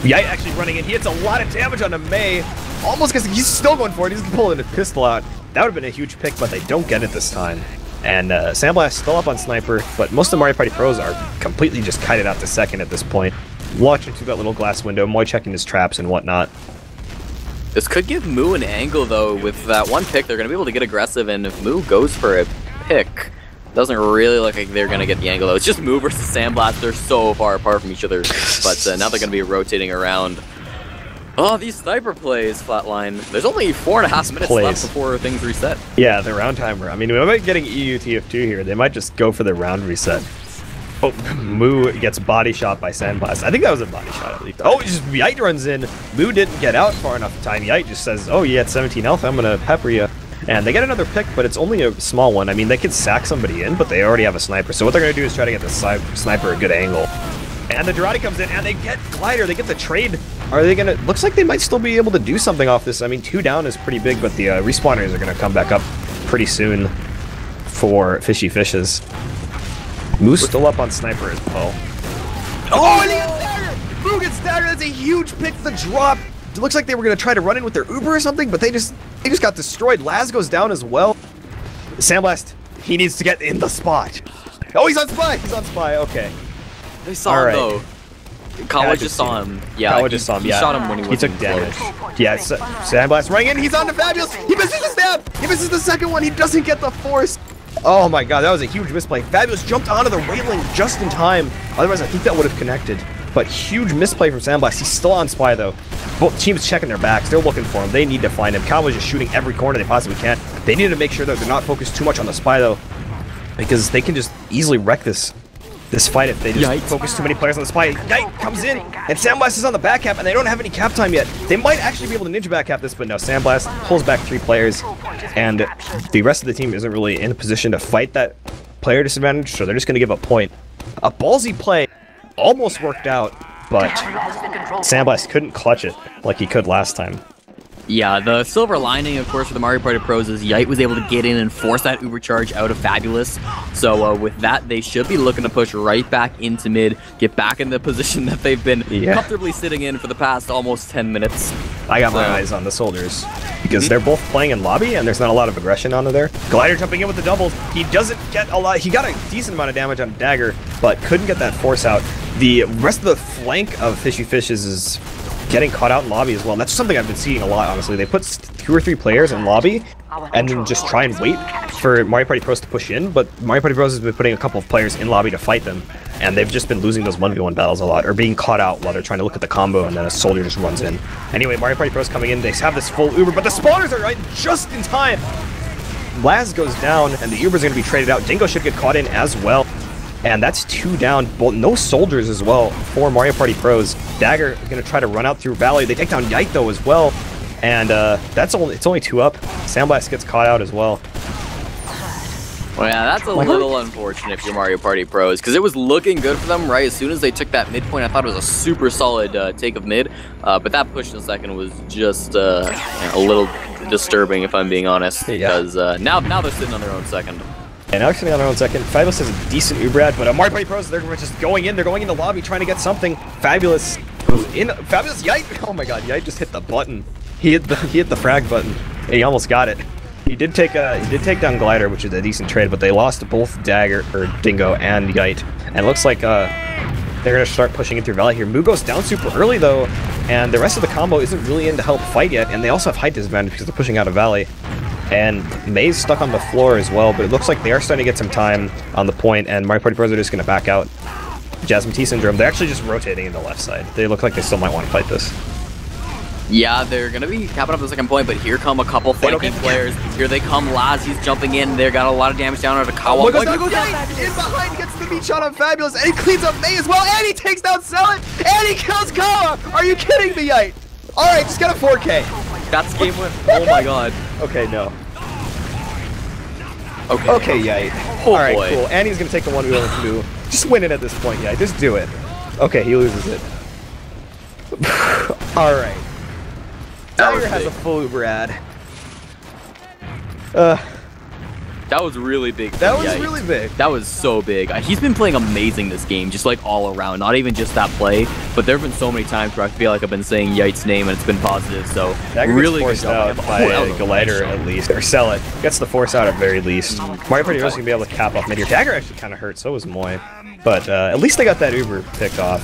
Yite actually running in. He hits a lot of damage on the May. Almost because he's still going for it. He's pulling a pistol out. That would have been a huge pick, but they don't get it this time. And Sandblast still up on Sniper, but most of the Mario Party Pros are completely just kited out to second at this point. Watching through that little glass window, Moy checking his traps and whatnot. This could give Moo an angle, though. With that one pick, they're going to be able to get aggressive, and if Moo goes for a pick, doesn't really look like they're going to get the angle, though. It's just Moo versus Sandblast. They're so far apart from each other, but now they're going to be rotating around. Oh, these Sniper plays, Flatline. There's only 4.5 minutes left before things reset. Yeah, the round timer. I mean, we might be getting EUTF2 here. They might just go for the round reset. Oh, Moo gets body shot by Sandblast. I think that was a body shot at least. Oh, just Yite runs in. Moo didn't get out far enough time. Yite just says, oh, you had 17 health. I'm going to pepper you. And they get another pick, but it's only a small one. I mean, they could sack somebody in, but they already have a sniper. So what they're going to do is try to get the sniper a good angle. And the Girardi comes in, and they get Glider. They get the trade. Are they going to... Looks like they might still be able to do something off this. I mean, 2 down is pretty big, but the respawners are going to come back up pretty soon for Fishy Fishes. Moo's still up on Sniper as well. Oh, and he gets staggered! Moo gets staggered. That's a huge pick. The drop. It looks like they were going to try to run in with their Uber or something, but they just got destroyed. Laz goes down as well. Sandblast, he needs to get in the spot. Oh, he's on Spy. He's on Spy. Okay. They saw him, though. Kawa just saw him. Yeah, Kawa just saw him. He shot him when he took damage. Yeah, Sandblast running in. He's on the Fabulous. He misses the stab. He misses the second one. He doesn't get the force. Oh my god, that was a huge misplay. Fabulous jumped onto the railing just in time. Otherwise, I think that would have connected. But huge misplay from Sandblast. He's still on Spy, though. Both teams checking their backs. They're looking for him. They need to find him. Kawa's just shooting every corner they possibly can. They need to make sure that they're not focused too much on the Spy, though, because they can just easily wreck this fight if they just focus too many players on the Spy. Yite comes in, and Sandblast is on the back cap, and they don't have any cap time yet. They might actually be able to ninja back cap this, but no, Sandblast pulls back 3 players, and the rest of the team isn't really in a position to fight that player disadvantage, so they're just going to give a point. A ballsy play almost worked out, but Sandblast couldn't clutch it like he could last time. Yeah, the silver lining, of course, for the Mario Party Pros is Yite was able to get in and force that Uber charge out of Fabulous. So with that, they should be looking to push right back into mid, get back in the position that they've been comfortably sitting in for the past almost 10 minutes. I got my eyes on the soldiers because they're both playing in lobby and there's not a lot of aggression onto there. Glider jumping in with the doubles. He doesn't get a lot. He got a decent amount of damage on Dagger, but couldn't get that force out. The rest of the flank of Fishy Fishes is getting caught out in lobby as well. And that's something I've been seeing a lot, honestly. They put 2 or 3 players in lobby and then just try and wait for Mario Party Pros to push in, but Mario Party Pros has been putting a couple of players in lobby to fight them, and they've just been losing those 1v1 battles a lot, or being caught out while they're trying to look at the combo, and then a soldier just runs in. Anyway, Mario Party Pros coming in, they have this full Uber, but the spawners are right just in time! Laz goes down, and the Uber's going to be traded out. Dingo should get caught in as well. And that's 2 down, but no soldiers as well for Mario Party Pros. Dagger is going to try to run out through Valley. They take down Yite though as well, and it's only 2 up. Sandblast gets caught out as well. Well, yeah, that's a little unfortunate for Mario Party Pros, because it was looking good for them, right? As soon as they took that midpoint, I thought it was a super solid take of mid, but that push in a second was just a little disturbing, if I'm being honest, because now they're sitting on their own second. And now sitting on their own second. Fabulous has a decent Ubrad, but Mario Party Pros, they're just going in. They're going into lobby trying to get something. Fabulous goes in. Fabulous Yite. Oh my God, Yite just hit the button. He hit the frag button. And he almost got it. He did take down Glider, which is a decent trade, but they lost both Dagger or Dingo and Yite. And it looks like they're gonna start pushing in through Valley here. Moo goes down super early though, and the rest of the combo isn't really in to help fight yet. And they also have height disadvantage because they're pushing out of Valley. And May's stuck on the floor as well, but it looks like they are starting to get some time on the point, and Mario Party Pros are just going to back out. Jasmine T Syndrome, they're actually just rotating in the left side. They look like they still might want to fight this. Yeah, they're going to be capping up the second point, but here come a couple flanking players. Here they come, Laz, he's jumping in. They got a lot of damage down on Kawa. Oh, goes down, in behind, gets the meat shot on Fabulous, and he cleans up May as well, and he takes down Sellet, and he kills Kawa! Are you kidding me, Yite? Alright, just got a 4K. That's game win. Oh my God. Okay, no. Okay. Okay, Yite. Oh, alright, boy. cool. And he's gonna take the 1v1 Just win it at this point, Yite. Just do it. Okay, he loses it. Alright. Dagger has a full Uber-ad. That was really big. That was really big. That was so big. He's been playing amazing this game, just like all around. Not even just that play, but there have been so many times where I feel like I've been saying Yite's name and it's been positive. So Dagger really gets forced out by Glider at least, or Sellet gets the force out at very least. Mario Party Pros gonna be able to cap off mid here. Dagger actually kind of hurt, so was Moy, but at least they got that Uber picked off.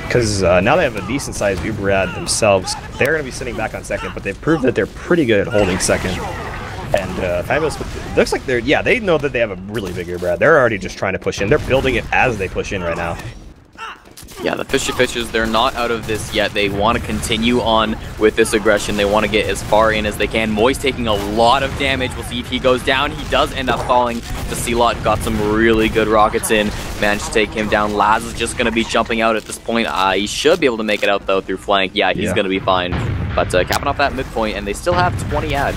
Because now they have a decent sized Uber ad themselves. They're going to be sitting back on second, but they've proved that they're pretty good at holding second. And Fabulous, looks like they know that they have a really big Uber ad. They're already just trying to push in. They're building it as they push in right now. Yeah, the Fishy Fishes, they're not out of this yet. They want to continue on with this aggression. They want to get as far in as they can. Moy's taking a lot of damage. We'll see if he goes down. He does end up falling. The C-Lot got some really good rockets in. Managed to take him down. Laz is just going to be jumping out at this point. He should be able to make it out, though, through flank. Yeah, he's going to be fine. But capping off that midpoint, and they still have 20 ad.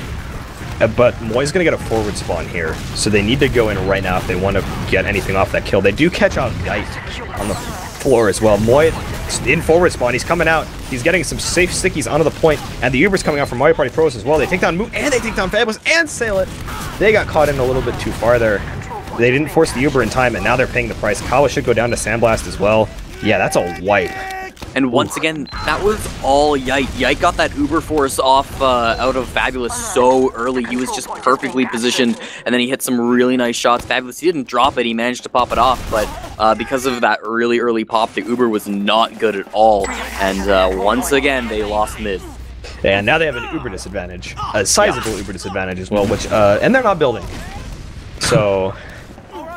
But Moy's going to get a forward spawn here, so they need to go in right now if they want to get anything off that kill. They do catch out Yite on the floor as well. Moy in forward spawn, he's coming out. He's getting some safe stickies onto the point, and the Uber's coming out from Mario Party Pros as well. They take down Moo, and they take down Fabulous, and Sail It. They got caught in a little bit too far there. They didn't force the Uber in time, and now they're paying the price. Kawa should go down to Sandblast as well. Yeah, that's a wipe. And once again, that was all Yite. Yite got that Uber force off out of Fabulous so early. He was just perfectly positioned, and then he hit some really nice shots. Fabulous, he didn't drop it, he managed to pop it off, but because of that really early pop, the Uber was not good at all. And once again, they lost mid. And now they have an Uber disadvantage, a sizable Uber disadvantage as well, which and they're not building. So.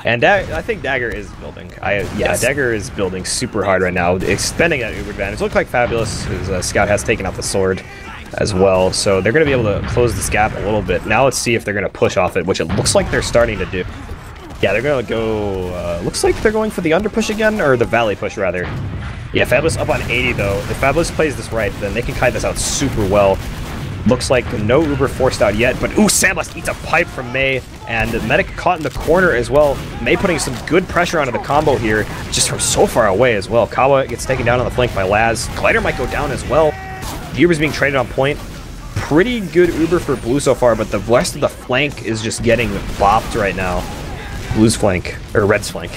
And I think Dagger is building. Dagger is building super hard right now, expending that Uber advantage. Look like Fabulous, his scout has taken out the sword as well, so they're going to be able to close this gap a little bit. Now let's see if they're going to push off it, which it looks like they're starting to do. Yeah, they're going to go, looks like they're going for the under push again, or the valley push rather. Yeah, Fabulous up on 80 though. If Fabulous plays this right, then they can kite this out super well. Looks like no Uber forced out yet, but ooh, Sandblast eats a pipe from Mei, and the medic caught in the corner as well. Mei putting some good pressure onto the combo here, just from so far away as well. Kawa gets taken down on the flank by Laz. Glider might go down as well. Uber's being traded on point. Pretty good Uber for Blue so far, but the rest of the flank is just getting bopped right now. Blue's flank, or Red's flank.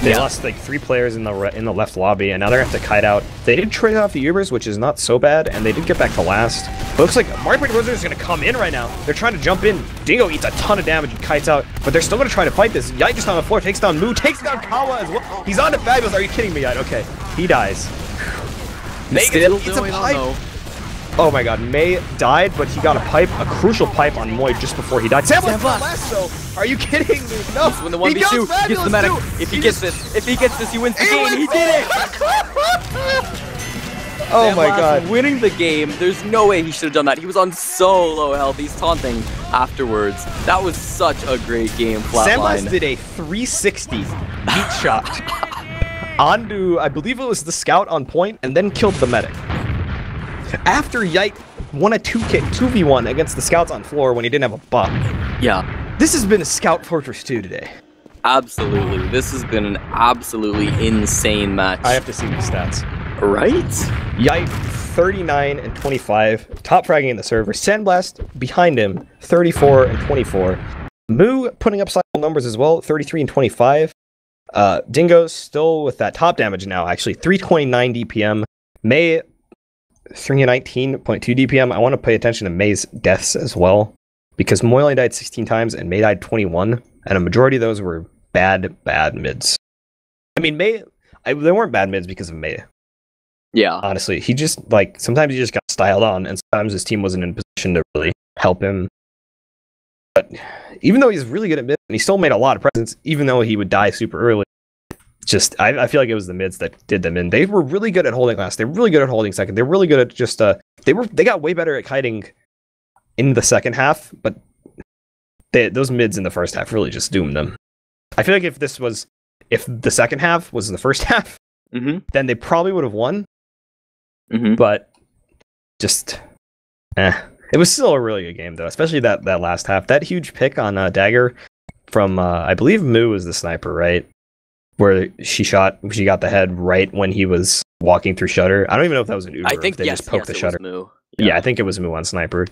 They lost like 3 players in the left lobby, and now they're gonna have to kite out. They did trade off the Ubers, which is not so bad, and they did get back to last. But looks like Mario Party Wizard is gonna come in right now. They're trying to jump in. Dingo eats a ton of damage and kites out, but they're still gonna try to fight this. Yite just on the floor takes down Moo, takes down Kawa as well. He's on to Fabulous. Are you kidding me, Yite? Okay, he dies. Mei eats a pipe. Oh my god, Mei died, but he got a pipe, a crucial pipe on Moy just before he died. Sandblast last though. Are you kidding me? No. When the 1v2, he gets the medic. If he gets this, he wins the game. He did it. Oh my god. Winning the game. There's no way he should have done that. He was on so low health. He's taunting afterwards. That was such a great game, Flatline. Sandblast did a 360 heat shot onto, I believe it was the scout on point, and then killed the medic. After Yite won a 2v1 against the scouts on floor when he didn't have a buff. Yeah. This has been a Scout Fortress 2 today. Absolutely. This has been an absolutely insane match. I have to see these stats. Right? Yite, 39 and 25. Top fragging in the server. Sandblast behind him, 34 and 24. Moo putting up sizable numbers as well, 33 and 25. Dingo's still with that top damage now, actually. 329 DPM. Mei, 319.2 DPM. I want to pay attention to Mei's deaths as well, because Moy only died 16 times and Mei died 21, and a majority of those were bad mids. I mean, Mei, they weren't bad mids because of Mei. Yeah. Honestly, he just, like, sometimes he just got styled on, and sometimes his team wasn't in position to really help him. But even though he's really good at mid, and he still made a lot of presence, even though he would die super early, just, I feel like it was the mids that did them in. They were really good at holding last. They were really good at holding second. They're really good at just, they got way better at kiting in the second half, but those mids in the first half really just doomed them. I feel like if the second half was the first half, then they probably would have won. But just, it was still a really good game though, especially that last half. That huge pick on Dagger from, I believe Moo was the sniper, right? Where she got the head right when he was walking through shutter. I don't even know if that was an Uber. I think they just poked the shutter. Moo. Yeah, I think it was Moo on sniper.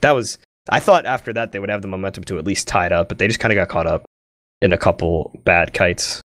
I thought after that they would have the momentum to at least tie it up, but they just kind of got caught up in a couple bad kites.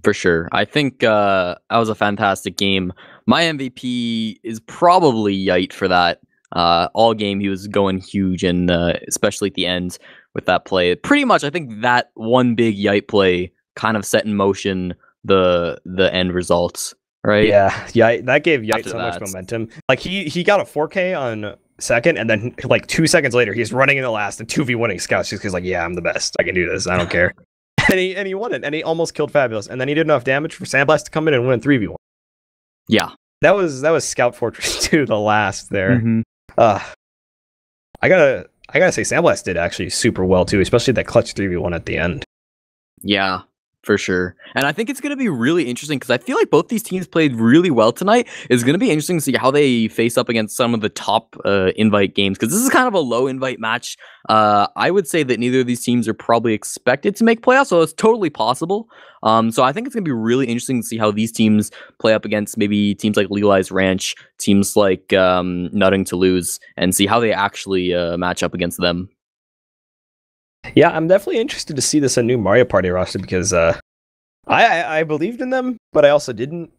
For sure. I think that was a fantastic game. My MVP is probably Yite for that. All game he was going huge, and especially at the end with that play. Pretty much, I think that one big Yite play kind of set in motion the end results, right? Yeah, that gave Yite so much momentum. Like he got a 4K on second, and then like 2 seconds later he's running in the last and 2v winning scouts just because like, yeah, I'm the best, I can do this, I don't care. and he won it, and he almost killed Fabulous, and then he did enough damage for Sandblast to come in and win 3v1. Yeah, that was Scout Fortress 2 the last there. I gotta say Sandblast did actually super well too, especially that clutch 3v1 at the end. Yeah, for sure. And I think it's going to be really interesting because I feel like both these teams played really well tonight. It's going to be interesting to see how they face up against some of the top invite games, because this is kind of a low invite match. I would say that neither of these teams are probably expected to make playoffs, so it's totally possible. So I think it's going to be really interesting to see how these teams play up against maybe teams like Legalized Ranch, teams like Nutting to Lose, and see how they actually match up against them. Yeah, I'm definitely interested to see this a new Mario Party roster, because I believed in them, but I also didn't.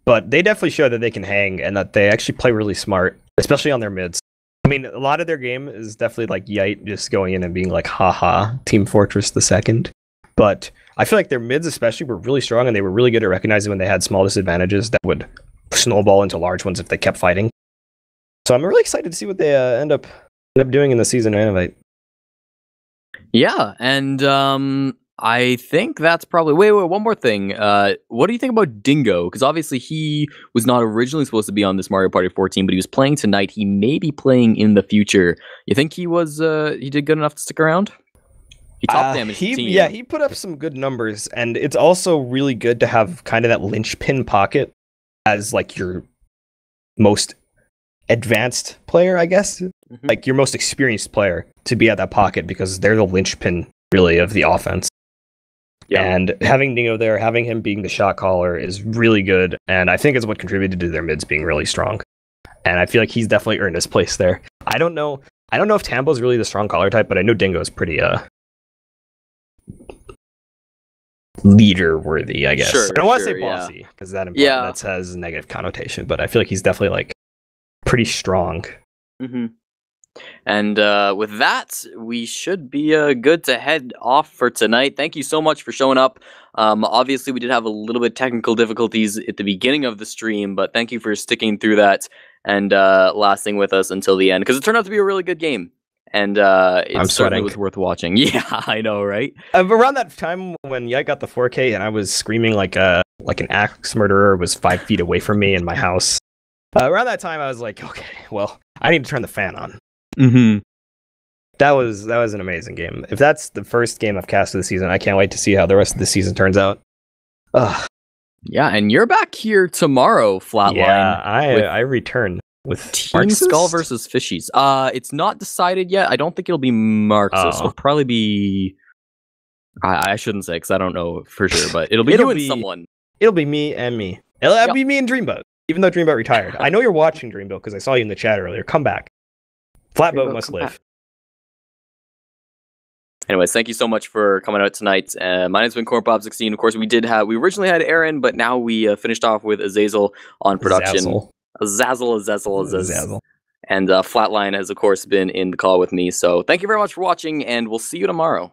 But they definitely show that they can hang and that they actually play really smart, especially on their mids. I mean, a lot of their game is definitely like Yite just going in and being like, haha, Team Fortress the second. But I feel like their mids especially were really strong, and they were really good at recognizing when they had small disadvantages that would snowball into large ones if they kept fighting. So I'm really excited to see what they end up doing in the season of Invite. Yeah, and I think that's probably... Wait, one more thing. What do you think about Dingo? Because obviously he was not originally supposed to be on this Mario Party 14, but he was playing tonight. He may be playing in the future. You think he did good enough to stick around? He top damaged the team. Yeah, he put up some good numbers, and it's also really good to have kind of that linchpin pocket as like your most advanced player, I guess, like your most experienced player to be at that pocket because they're the linchpin really of the offense. Yeah. And having Neo there, having him being the shot caller is really good, and I think it's what contributed to their mids being really strong. And I feel like he's definitely earned his place there. I don't know if Tambo's really the strong caller type, but I know Dingo's pretty leader worthy, I guess. Sure, I don't want to say bossy because that has a negative connotation, but I feel like he's definitely like pretty strong. And with that, we should be good to head off for tonight. Thank you so much for showing up. Obviously, we did have a little bit of technical difficulties at the beginning of the stream, but thank you for sticking through that and lasting with us until the end, because it turned out to be a really good game. And it certainly was worth watching. Yeah, I know, right? Around that time when I got the 4K and I was screaming like an axe murderer was 5 feet away from me in my house. Around that time, I was like, okay, well, I need to turn the fan on. That was an amazing game. If that's the first game I've cast of the season, I can't wait to see how the rest of the season turns out. Yeah, and you're back here tomorrow, Flatline. Yeah, I return with Team Skull versus Fishies. It's not decided yet. I don't think it'll be Marxist. It'll probably be... I shouldn't say, because I don't know for sure, but it'll be you and someone. It'll be me and me. It'll be me and Dreamboat, even though Dreamboat retired. I know you're watching, Dreamboat, because I saw you in the chat earlier. Come back. Flatboat must live. Anyways, thank you so much for coming out tonight. My name's been Cornpop 16. Of course, we originally had Aaron, but now we finished off with Azazel on production. Azazel. And Flatline has, of course, been in the call with me. So thank you very much for watching, and we'll see you tomorrow.